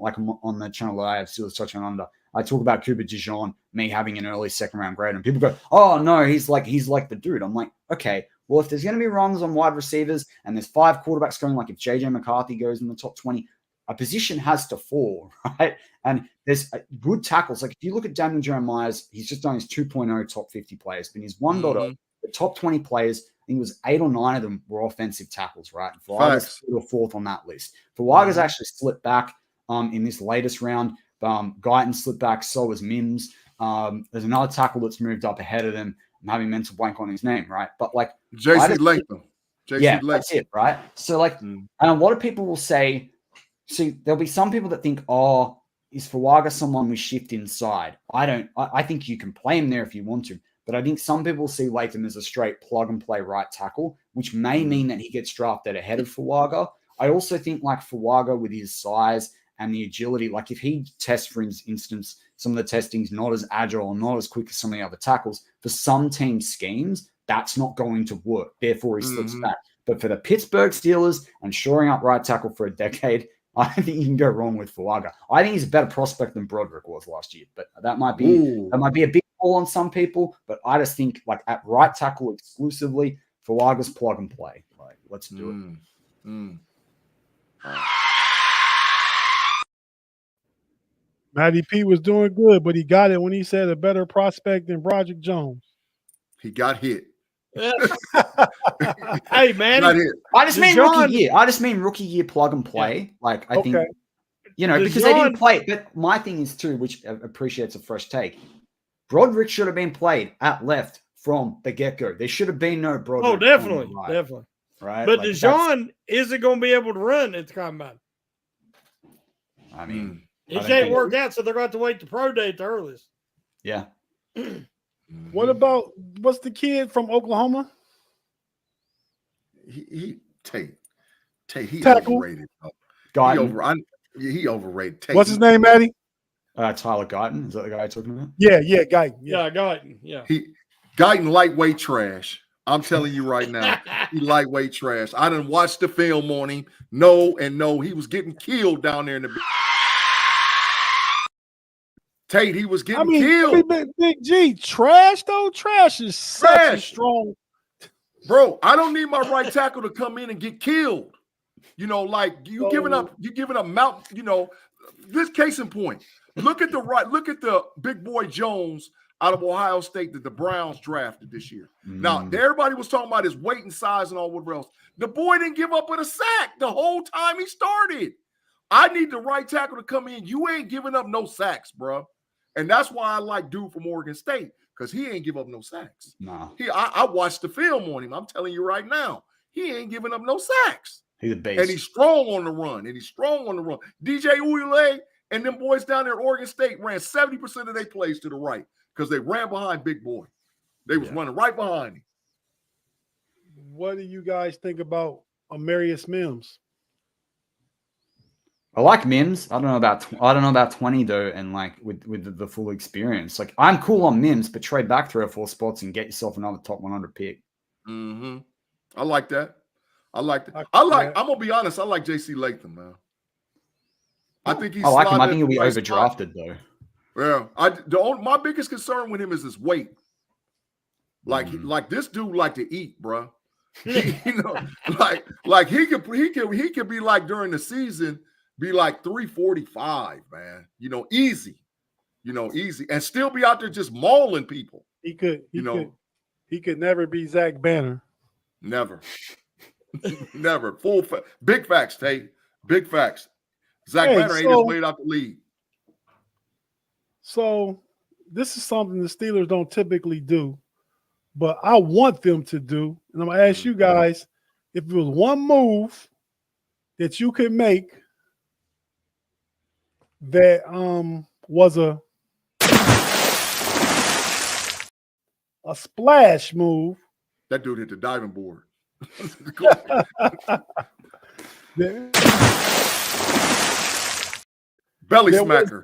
the channel that I have Steelers Touch on Under, I talk about Cooper DeJean, me having an early second round grade, and people go, "Oh no, he's like the dude." I'm like, okay, well if there's going to be runs on wide receivers and there's 5 quarterbacks going, like if JJ McCarthy goes in the top 20. A position has to fall, right? And there's good tackles. Like if you look at Daniel Jeremiah's, he's just done his 2.0 top 50 players, but his 1.0, the top 20 players, I think it was 8 or 9 of them were offensive tackles, right? Fuaga's 3rd or 4th on that list. Fuaga's actually slipped back in this latest round. Guyton slipped back, so was Mims. There's another tackle that's moved up ahead of them. I'm having mental blank on his name, right? But like JC Latham. That's it, right? So like, and a lot of people will say, see, there'll be some people that think, oh, is Fuaga someone we shift inside? I think you can play him there if you want to, but I think some people see Latham as a straight plug and play right tackle, which may mean that he gets drafted ahead of Fuaga. I also think like Fuaga with his size and the agility, like if he tests, for instance, some of the testing's not as agile or not as quick as some of the other tackles, for some team schemes, that's not going to work. Therefore, he slips back. But for the Pittsburgh Steelers and shoring up right tackle for a decade, I don't think you can go wrong with Fuaga. I think he's a better prospect than Broderick was last year, but that might be a big call on some people. But I just think like at right tackle exclusively, Fuaga's plug and play. Like, let's do it. Matty P was doing good, but he got it when he said a better prospect than Broderick Jones. He got hit. Hey man, I just mean rookie year plug and play. Like I think because they didn't play. But my thing is too, which appreciates a fresh take. Broderick should have been played at left from the get go. There should have been no Broderick. Oh, definitely. Right, but like, DeJean isn't going to be able to run at the combine. I mean, he can't work out, so they're going to have to wait the pro day at the earliest. Yeah. What about what's the kid from Oklahoma? Tate. He tackle. Overrated. He overrated. Tate. What's his name, Maddie? Tyler Guyton. Is that the guy you're talking about? Yeah, Guyton. Yeah, Guyton. Yeah. Guyton lightweight trash. I'm telling you right now, he lightweight trash. I done watched the film on him. No, he was getting killed down there in the Tate. He was getting killed. Big G, trash though. Trash is such a strong. Bro, I don't need my right tackle to come in and get killed. You know, like you giving up Mount. You know, this case in point. Look at the big boy Jones out of Ohio State that the Browns drafted this year. Now, everybody was talking about his weight and size and all whatever else. The boy didn't give up with a sack the whole time he started. I need the right tackle to come in. You ain't giving up no sacks, bro. And that's why I like dude from Oregon State, because he ain't give up no sacks. No. I watched the film on him. I'm telling you right now, he ain't giving up no sacks. He's a beast. And he's strong on the run. DJ Uile and them boys down there at Oregon State ran 70% of their plays to the right because they ran behind big boy. They was running right behind him. What do you guys think about Amarius Mims? I like Mims. I don't know about 20 though, and like with the full experience. Like I'm cool on Mims, but trade back 3 or 4 spots and get yourself another top 100 pick. Mm-hmm. I like that. I'm gonna be honest. I like JC Latham, man. I think he's. I like him. I think he'll be overdrafted though. Yeah, my biggest concern with him is his weight. Like this dude like to eat, bro. You know, like he could be like during the season be like 345, man. You know, easy, and still be out there just mauling people. He could never be Zach Banner. Never. Never. Big facts, Tate. Big facts. Zach Banner ain't just laid out the lead. So this is something the Steelers don't typically do, but I want them to do. And I'm going to ask you guys, if it was one move that you could make that was a splash move. That dude hit the diving board. Belly smacker.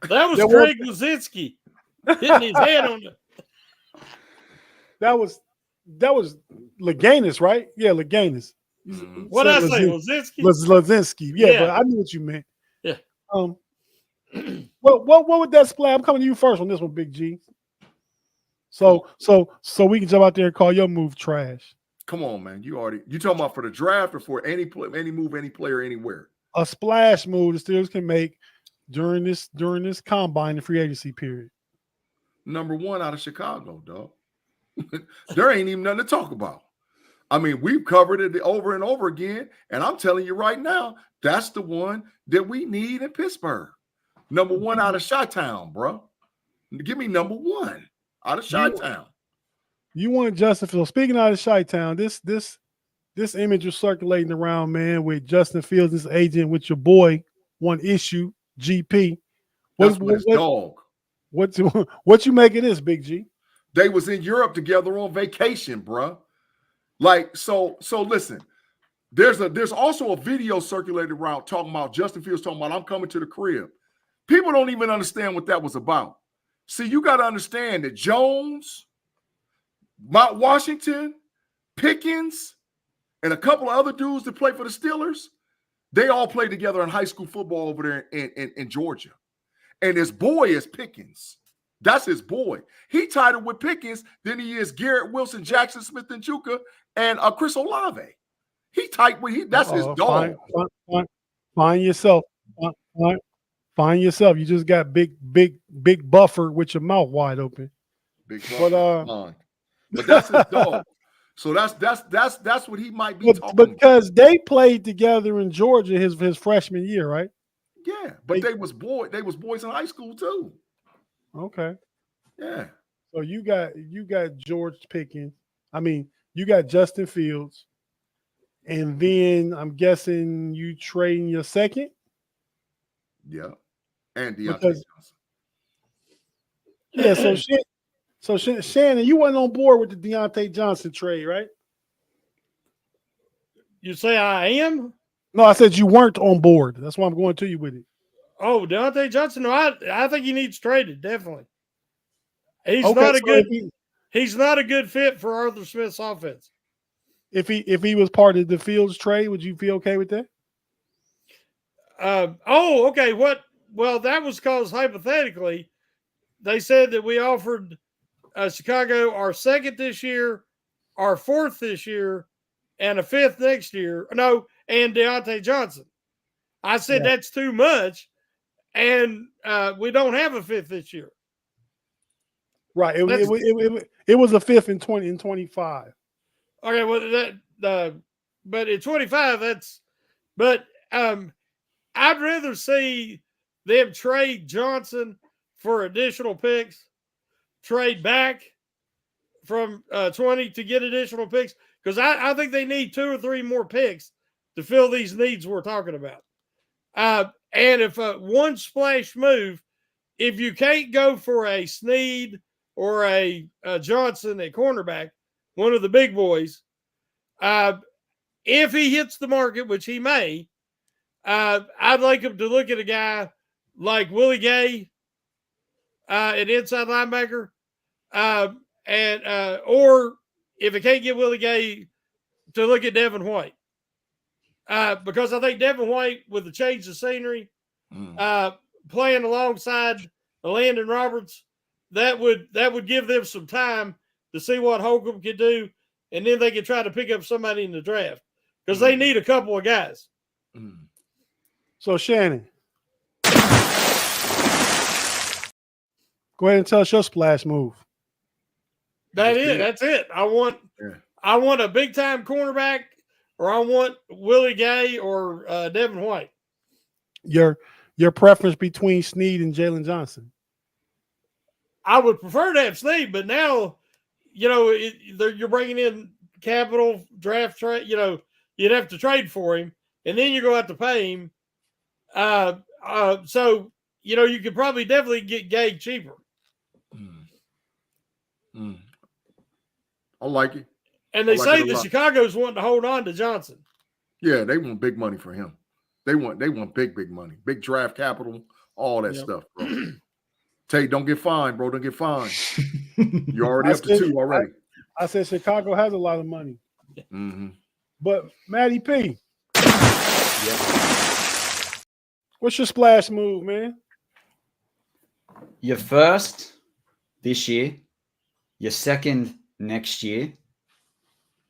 That was Greg Luzinski hitting his head on the. That was Leganis, right? Yeah, Leganis. What did I say? Luzinski? Luzinski. Yeah, but I knew what you meant. Yeah. What would that splash? I'm coming to you first on this one, Big G. So we can jump out there and call your move trash. Come on, man. You talking about for the draft or for any move, any player, anywhere? A splash move the Steelers can make during this combine and free agency period. Number one out of Chicago, dog. There ain't even nothing to talk about. I mean, we've covered it over and over again, and I'm telling you right now, that's the one that we need in Pittsburgh. Number one out of Chi-Town, bro. Give me number one out of Chi-Town. You want Justin Fields. Speaking out of Chi-Town, this image was circulating around, man, with Justin Fields, his agent, with your boy, One Issue, GP. What you make of this, Big G? They was in Europe together on vacation, bro. Like, so listen, there's also a video circulated around talking about Justin Fields talking about I'm coming to the crib. People don't even understand what that was about. See, you got to understand that Jones, Mount Washington, Pickens, and a couple of other dudes that play for the Steelers, they all played together in high school football over there in Georgia. And his boy is Pickens. That's his boy. He tied it with Pickens. Then he is Garrett Wilson, Jackson Smith and Chuka, and Chris Olave. He tight with that's his dog. Find yourself. Find yourself. You just got big buffer with your mouth wide open. Big buffer. But that's his dog. So that's what he might be talking because they played together in Georgia his freshman year, right? Yeah, but they was boys in high school too. Okay. Yeah. So you got George Pickens. I mean, you got Justin Fields, and then I'm guessing you trading your second. Yeah, and Deontay Johnson. Yeah. So Shannon, you wasn't on board with the Deontay Johnson trade, right? You say I am? No, I said you weren't on board. That's why I'm going to you with it. Oh, Deontay Johnson. No, I think he needs traded, definitely. He's not a good he's not a good fit for Arthur Smith's offense. If he was part of the Fields trade, would you feel okay with that? Okay. Well, that was because hypothetically, they said that we offered Chicago our second this year, our fourth this year, and a fifth next year. No, and Deontay Johnson. I said that's too much, and we don't have a fifth this year. Right. It was a fifth in 25. Okay, well but in 25, I'd rather see them trade Johnson for additional picks, trade back from 20 to get additional picks, because I think they need 2 or 3 more picks to fill these needs we're talking about. And if one splash move, if you can't go for a Snead or a Johnson at cornerback, one of the big boys, if he hits the market, which he may, I'd like him to look at a guy like Willie Gay, an inside linebacker, or if it can't get Willie Gay, to look at Devin White, because I think Devin White, with the change of scenery, playing alongside Landon Roberts, that would give them some time to see what Holcomb can do, and then they can try to pick up somebody in the draft, because they need a couple of guys. So Shannon, go ahead and tell us your splash move. That's it. I want a big time cornerback, or I want Willie Gay or Devin White. Your preference between Snead and Jalen Johnson? I would prefer to have Snead, but now, you're bringing in capital draft trade. You'd have to trade for him, and then you're going to have to pay him. So you could probably definitely get Gay cheaper. I like it. And they say that Chicago's wanting to hold on to Johnson. Yeah, they want big money for him. They want big money, big draft capital, all that stuff, bro. Tate, don't get fined, bro. Don't get fined. You're already up to 2 already. I said Chicago has a lot of money. But Matty P, what's your splash move, man? Your first this year, your second next year,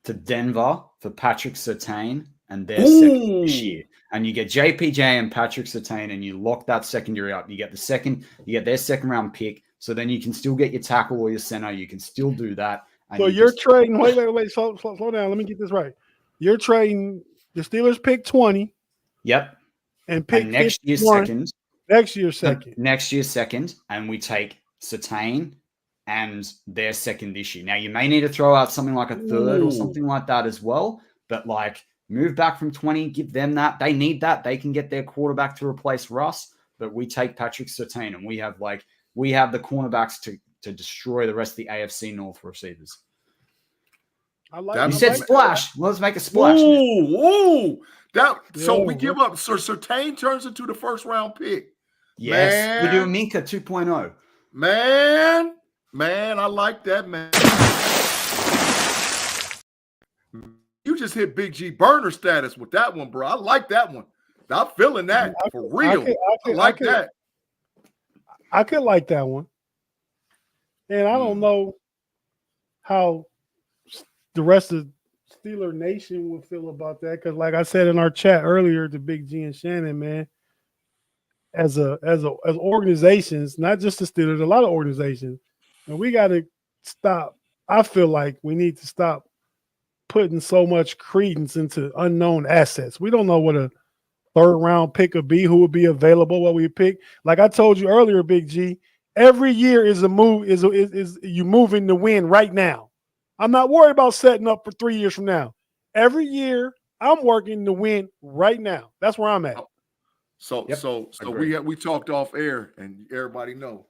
to Denver for Patrick Surtain and their second this year. And you get JPJ and Patrick Surtain, and you lock that secondary up. You get their second round pick. So then you can still get your tackle or your center. You can still do that. So you're trading. Wait. Slow down. Let me get this right. You're trading the Steelers pick 20. Yep. And pick next year's second. Next year's second. Next year's second. And we take Surtain and their second this year. Now, you may need to throw out something like a third or something like that as well. But move back from 20, give them that. They need that. They can get their quarterback to replace Russ. But we take Patrick Surtain, and we have the cornerbacks to destroy the rest of the AFC North receivers. You said splash. Let's make a splash. So we give up. So Surtain turns into the first round pick. Yes, we do a Minka 2.0. Man, I like that, man. You just hit Big G burner status with that one, bro. I like that one. I'm feeling that for real. I like that. I could like that one. And I don't know how the rest of Steeler Nation will feel about that, because like I said in our chat earlier to Big G and Shannon, man, as organizations, not just the Steelers, a lot of organizations, and we got to stop. I feel like we need to stop putting so much credence into unknown assets. We don't know what a third round pick would be, who would be available, what we pick. Like I told you earlier, Big G, every year is a move, is you moving to win right now. I'm not worried about setting up for 3 years from now. Every year I'm working to win right now. That's where I'm at. So we talked off air, and everybody know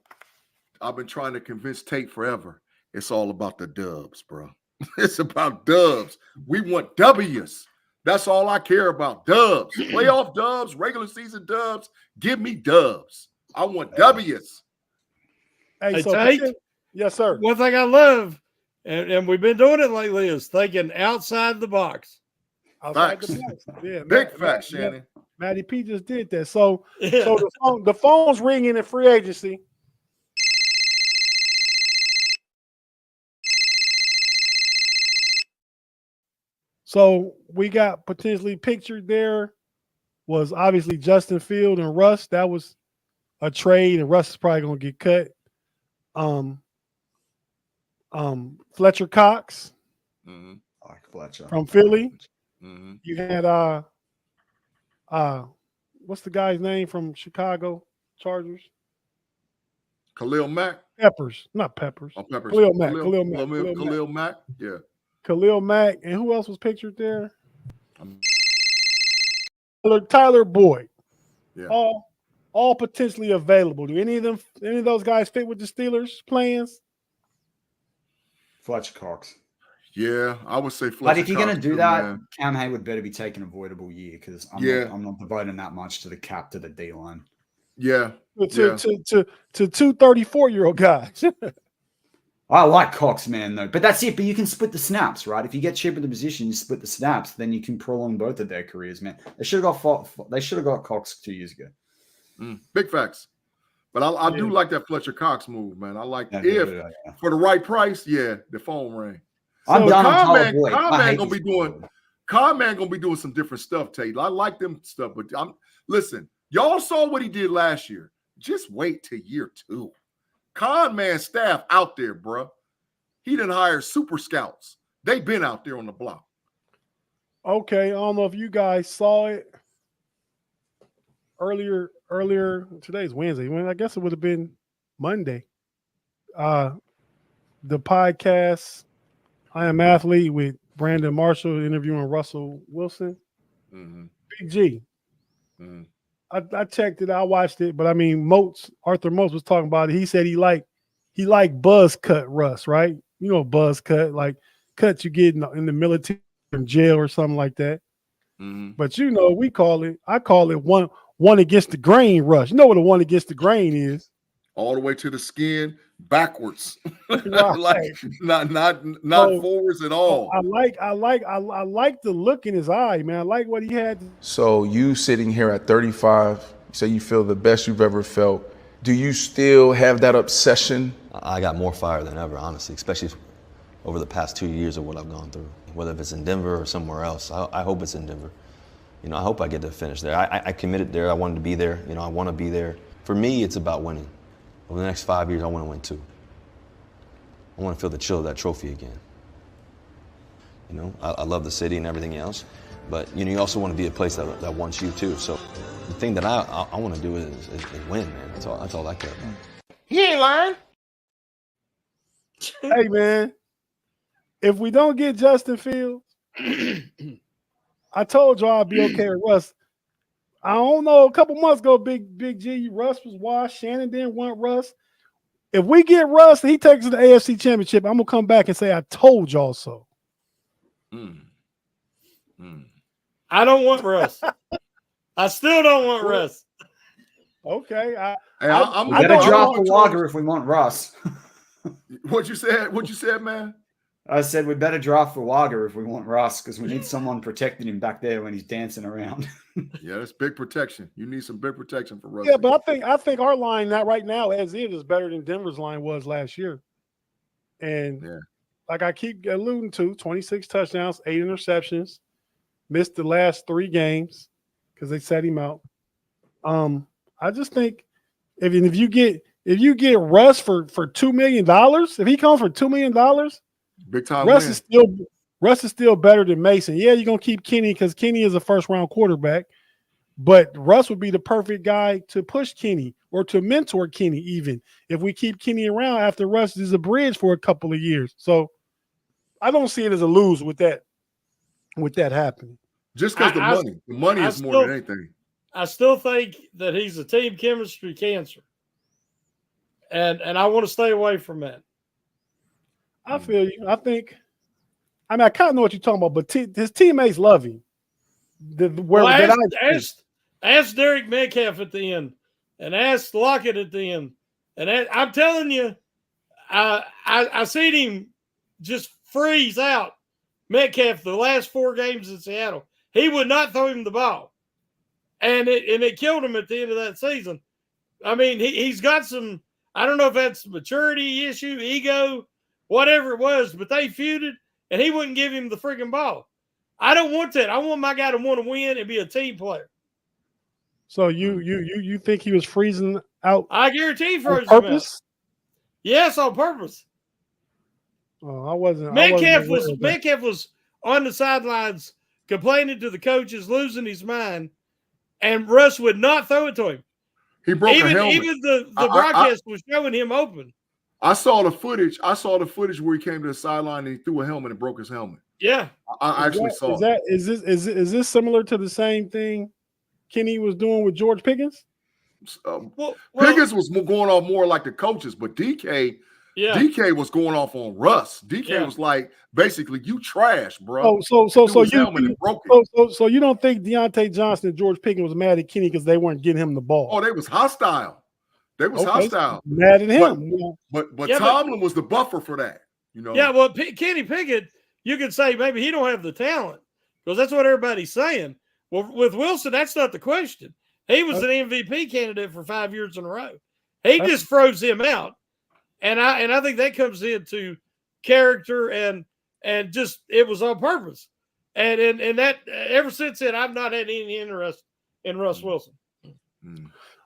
I've been trying to convince Tate forever. It's all about the dubs, bro. It's about dubs. We want W's. That's all I care about. Dubs. Playoff dubs, regular season dubs. Give me dubs. I want W's. Hey, so Tate? Yes, sir. One thing I love and we've been doing it lately, is thinking outside the box. Outside Facts. the box. Yeah, Big facts, Shannon. Matty P just did that. So, Yeah. so the phone's ringing in free agency. So we got potentially pictured there was obviously Justin Field and Russ. That was a trade, and Russ is probably gonna get cut. Fletcher Cox Like Fletcher from Philly. Mm-hmm. You had what's the guy's name from Chicago Chargers? Khalil Mack. Peppers, not Peppers. Oh, Peppers. Khalil Mack. Khalil Mack. Yeah. Khalil Mack, and who else was pictured there? Tyler Boyd. Yeah. All potentially available. Do any of those guys fit with the Steelers' plans? Fletcher Cox. Yeah, I would say Fletcher. But if you're going to Cox do too, that, man. Cam Hayward better be taking a voidable year because I'm not devoting that much to the cap to the D line. Yeah. To 234-year-old guys. I like Cox, man, though. But that's it. But you can split the snaps, right? If you get cheap at the position, you split the snaps, then you can prolong both of their careers, man. They should have got Cox 2 years ago. Big facts. But I do like that Fletcher Cox move, man. I like for the right price, the phone rang. I'm done on Tyler Boyd. Conman gonna be doing some different stuff, Tate. I like them stuff, but listen, y'all saw what he did last year. Just wait till year 2. Conman staff out there, bruh. He didn't hire super scouts. They've been out there on the block. Okay, I don't know if you guys saw it earlier. Today's Wednesday. I guess it would have been Monday. The podcast I Am Athlete with Brandon Marshall interviewing Russell Wilson. Big G. I checked it. I watched it, but I mean, Arthur Moats was talking about it. He said he liked buzz cut Russ, right? You know, buzz cut, like cuts you get in the military, in jail or something like that. But you know, I call it one against the grain rush. You know what a one against the grain is? All the way to the skin, backwards, Right. like not forwards at all. I like the look in his eye, man. I like what he had. So you sitting here at 35, you say you feel the best you've ever felt. Do you still have that obsession? I got more fire than ever, honestly, especially over the past 2 years of what I've gone through. Whether if it's in Denver or somewhere else, I hope it's in Denver. You know, I hope I get to finish there. I committed there. I wanted to be there. You know, I want to be there. For me, it's about winning. Over the next 5 years, I want to win 2. I want to feel the chill of that trophy again. You know, I love the city and everything else, but you know, you also want to be a place that wants you too. So the thing that I want to do is win, man. That's all I care about. He ain't lying. Hey, man, if we don't get Justin Fields, I told y'all I'd be okay with Russ. I don't know. A couple months ago, Big G, Russ was washed. Shannon didn't want Russ. If we get Russ and he takes us to the AFC Championship, I'm gonna come back and say I told y'all so. I don't want Russ. I still don't want Russ. Okay. We better draft for Walker if we want Russ. What you said, man? I said we better draft for Wager if we want Russ because we need someone protecting him back there when he's dancing around. Yeah, that's big protection. You need some big protection for Russ. Yeah, but I think our line right now as is better than Denver's line was last year. And like I keep alluding to, 26 touchdowns, 8 interceptions, missed the last 3 games because they set him out. I just think if you get Russ for $2 million, if he comes for $2 million. Big time. Russ is still better than Mason. Yeah, you're gonna keep Kenny because Kenny is a first-round quarterback, but Russ would be the perfect guy to push Kenny or to mentor Kenny, even if we keep Kenny around after Russ is a bridge for a couple of years. So I don't see it as a lose with that happening. Just because the money is more than anything. I still think that he's a team chemistry cancer, and I want to stay away from that. I feel you. I kind of know what you're talking about, but his teammates love him. Ask Derek Metcalf at the end, and ask Lockett at the end, and I'm telling you, I seen him just freeze out Metcalf the last 4 games in Seattle. He would not throw him the ball. And it killed him at the end of that season. I mean, he's got some, I don't know if that's maturity issue, ego, whatever it was, but they feuded, and he wouldn't give him the freaking ball. I don't want that. I want my guy to want to win and be a team player. So you think he was freezing out? I guarantee he froze on him purpose? out. Yes, on purpose. Oh, I wasn't. Metcalf was on the sidelines complaining to the coaches, losing his mind, and Russ would not throw it to him. He broke a helmet. Even the broadcast was showing him open. I saw the footage. Where he came to the sideline and he threw a helmet and broke his helmet. Yeah, I actually saw it. Is this similar to the same thing Kenny was doing with George Pickens? Pickens was going off more like the coaches, but DK was going off on Russ. DK was like, basically, you trash, bro. So you don't think Deontay Johnson and George Pickens was mad at Kenny because they weren't getting him the ball? Oh, they was hostile. Hostile. Mad at him. But Tomlin was the buffer for that. You know. Yeah, well, Kenny Pickett, you could say maybe he don't have the talent because that's what everybody's saying. Well, with Wilson, that's not the question. He was an MVP candidate for 5 years in a row. He just froze him out, and I think that comes into character and just it was on purpose. And that ever since then, I've not had any interest in Russ Wilson.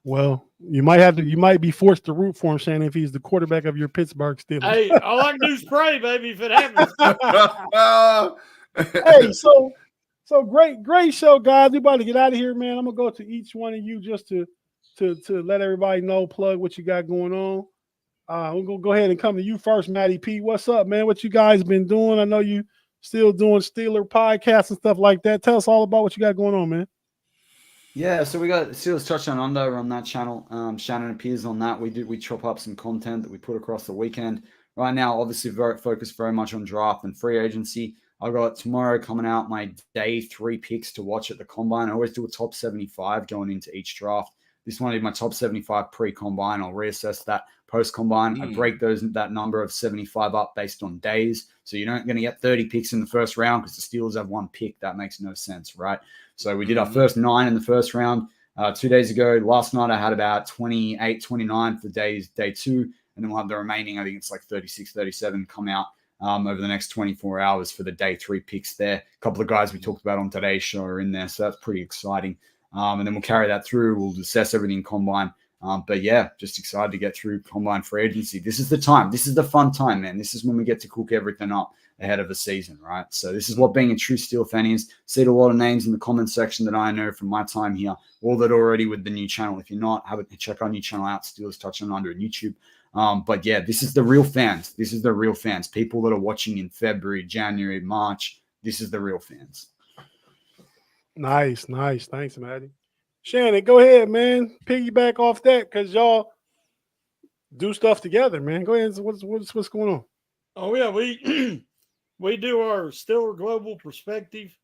Well, you might be forced to root for him, Shannon, if he's the quarterback of your Pittsburgh Steelers. Hey, all I can do is pray, baby, if it happens. Hey, so great show, guys. We about to get out of here, man. I'm gonna go to each one of you just to let everybody know, plug what you got going on. We're gonna go ahead and come to you first, Matty P. What's up, man? What you guys been doing? I know you still doing Steeler podcasts and stuff like that. Tell us all about what you got going on, man. Yeah, so we got Steelers Touchdown Under on that channel. Shannon appears on that. We chop up some content that we put across the weekend. Right now, obviously, focused very much on draft and free agency. I've got tomorrow coming out my day 3 picks to watch at the combine. I always do a top 75 going into each draft. This one is my top 75 pre-combine. I'll reassess that post-combine. I break that number of 75 up based on days. So you're not going to get 30 picks in the first round because the Steelers have 1 pick. That makes no sense, right? So we did our first 9 in the first round 2 days ago. Last night I had about 28, 29 for day 2. And then we'll have the remaining, I think it's like 36, 37 come out over the next 24 hours for the day 3 picks there. A couple of guys we talked about on today's show are in there. So that's pretty exciting. And then we'll carry that through. We'll assess everything combine. But yeah, just excited to get through combine free agency. This is the time. This is the fun time, man. This is when we get to cook everything up ahead of the season, right? So this is what being a true Steel fan is. See a lot of names in the comment section that I know from my time here, all that already with the new channel. If you're not, check our new channel out, Steelers Touchdown Under on YouTube. But yeah, this is the real fans. This is the real fans. People that are watching in February, January, March. This is the real fans. Nice. Thanks, Maddie. Shannon, go ahead, man. Piggyback off that because y'all do stuff together, man. Go ahead. What's going on? Oh yeah, we do our Steeler Global Perspective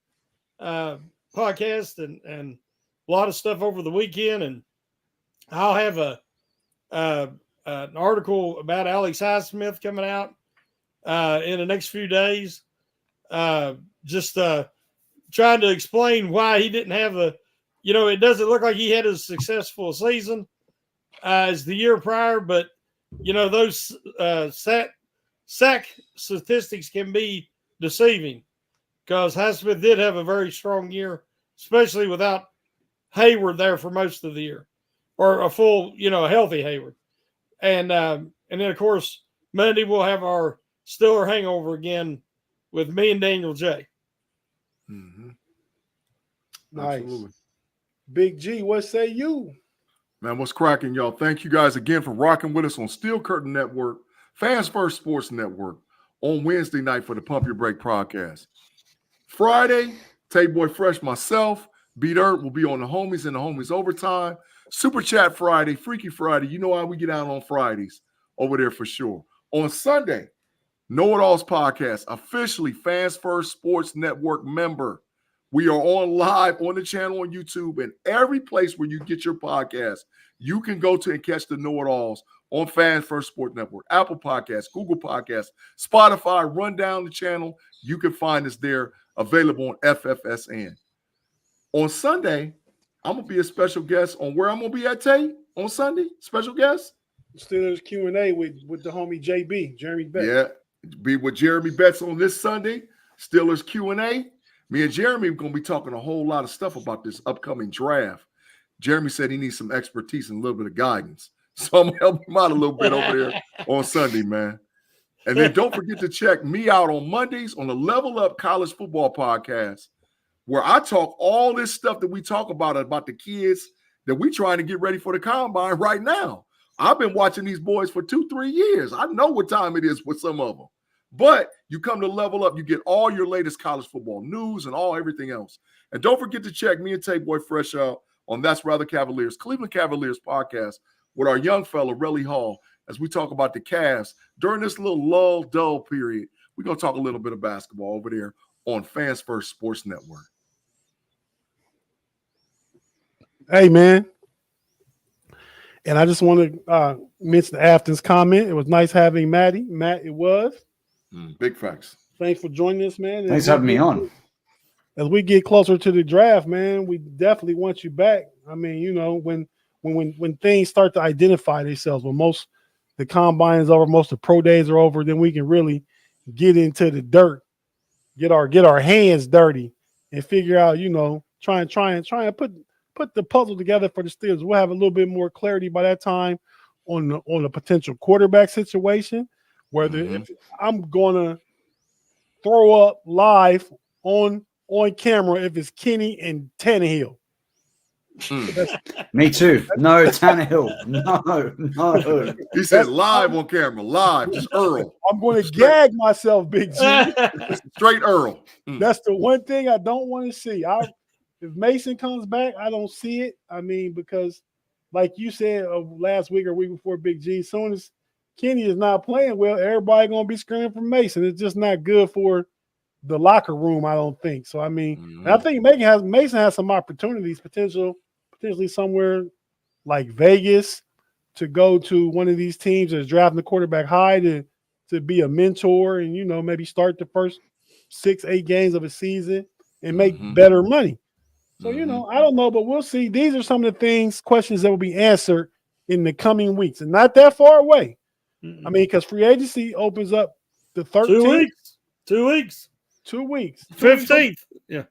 podcast and a lot of stuff over the weekend, and I'll have an article about Alex Highsmith coming out in the next few days. Just trying to explain why he didn't have it doesn't look like he had a successful season as the year prior, but those sack statistics can be deceiving because Highsmith did have a very strong year, especially without Hayward there for most of the year, or a full, healthy Hayward. And then of course Monday we'll have our Steeler hangover again with me and Daniel J. Mm-hmm. Nice. Absolutely. Big G, what say you? Man, what's cracking, y'all? Thank you guys again for rocking with us on Steel Curtain Network, Fans First Sports Network, on Wednesday night for the Pump Your Break podcast. Friday, Tate Boy Fresh, myself, B Dirt will be on the Homies and the Homies Overtime. Super Chat Friday, Freaky Friday. You know how we get out on Fridays over there for sure. On Sunday, Know It All's podcast, officially Fans First Sports Network member. We are on live on the channel on YouTube and every place where you get your podcast. You can go to and catch the know-it-alls on Fans First Sports Network, Apple Podcasts, Google Podcasts, Spotify. Run down the channel. You can find us there, available on FFSN. On Sunday, I'm going to be a special guest on where I'm going to be at, Tate, on Sunday. Special guest. Steelers Q&A with the homie JB, Jeremy Betts. Yeah, be with Jeremy Betts on this Sunday. Steelers Q&A. Me and Jeremy are going to be talking a whole lot of stuff about this upcoming draft. Jeremy said he needs some expertise and a little bit of guidance. So I'm going to help him out a little bit over there on Sunday, man. And then don't forget to check me out on Mondays on the Level Up College Football Podcast, where I talk all this stuff that we talk about the kids that we trying to get ready for the combine right now. I've been watching these boys for 2-3 years. I know what time it is with some of them. But you come to Level Up, you get all your latest college football news and everything else. And don't forget to check me and Tate Boy Fresh out on That's Rather Cavaliers, Cleveland Cavaliers podcast with our young fella, Relly Hall, as we talk about the Cavs. During this little dull period, we're going to talk a little bit of basketball over there on Fans First Sports Network. Hey, man. And I just want to mention Afton's comment. It was nice having Matt, it was. Big facts. Thanks for joining us, man. Thanks for having me on. As we get closer to the draft, man, we definitely want you back. I mean, you know, when things start to identify themselves, when most the combine is over, most of the pro days are over, then we can really get into the dirt, get our hands dirty, and figure out, you know, try and put the puzzle together for the Steelers. We'll have a little bit more clarity by that time on a potential quarterback situation, whether if I'm gonna throw up live on camera if it's Kenny and Tannehill. Me too. No, Tannehill. No. He said live on camera, live, just Earl. I'm going to gag myself, Big G. Straight Earl. That's the one thing I don't want to see. If Mason comes back, I don't see it. I mean, because like you said last week or week before, Big G, as soon as Kenny is not playing well, everybody going to be screaming for Mason. It's just not good for the locker room, I don't think. So, I mean, I think Mason has some opportunities, potentially somewhere like Vegas to go to one of these teams that's drafting the quarterback high to be a mentor and, you know, maybe start the first 6-8 games of a season and make better money. So, you know, I don't know, but we'll see. These are some of the questions that will be answered in the coming weeks and not that far away. I mean, because free agency opens up the 13th. 2 weeks. 2 weeks. 15th. Yeah.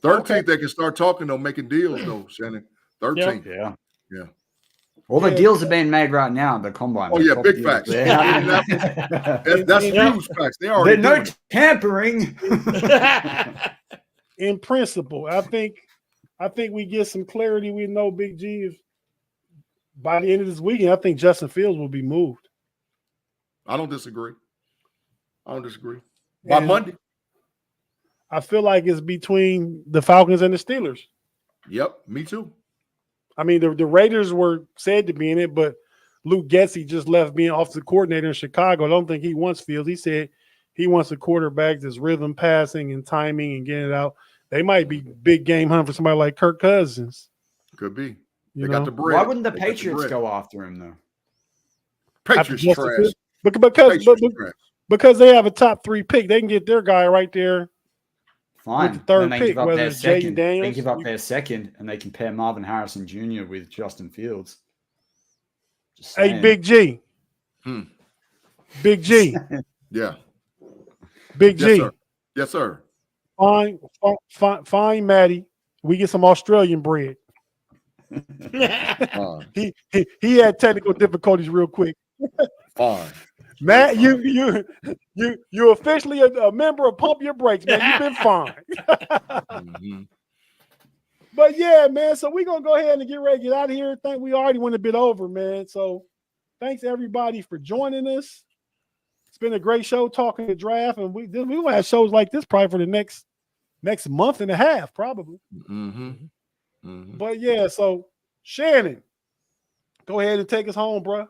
13th, They can start talking, though, making deals, though, Shannon. 13th. Yeah. All the deals are being made right now. The combine. Oh, yeah, big facts. That's huge facts. There's no tampering. In principle, I think we get some clarity. We know Big G is by the end of this weekend. I think Justin Fields will be moved. I don't disagree. By Monday. I feel like it's between the Falcons and the Steelers. Yep, me too. I mean, the Raiders were said to be in it, but Luke Getsy just left being offensive coordinator in Chicago. I don't think he wants Fields. He said he wants a quarterback that's rhythm passing and timing and getting it out. They might be big game hunt for somebody like Kirk Cousins. Could be. They got the bread. Why wouldn't the Patriots go after him, though? Patriots trash. Because they have a top 3 pick. They can get their guy right there. Fine. With the third they pick, give up whether their it's Jaden second. Daniels. They give up their second, and they can pair Marvin Harrison Jr. with Justin Fields. Hey, Big G. Big G. Yeah. Big G. Yes, sir. Fine, Maddie. We get some Australian bread. He had technical difficulties real quick. Fine. Matt, you officially a member of Pump Your Brakes, man. You've been fine. But yeah, man. So we're gonna go ahead and get ready to get out of here. I think we already went a bit over, man. So thanks everybody for joining us. It's been a great show talking the draft, and we will have shows like this probably for the next month and a half, probably. But yeah, so Shannon, go ahead and take us home, bro.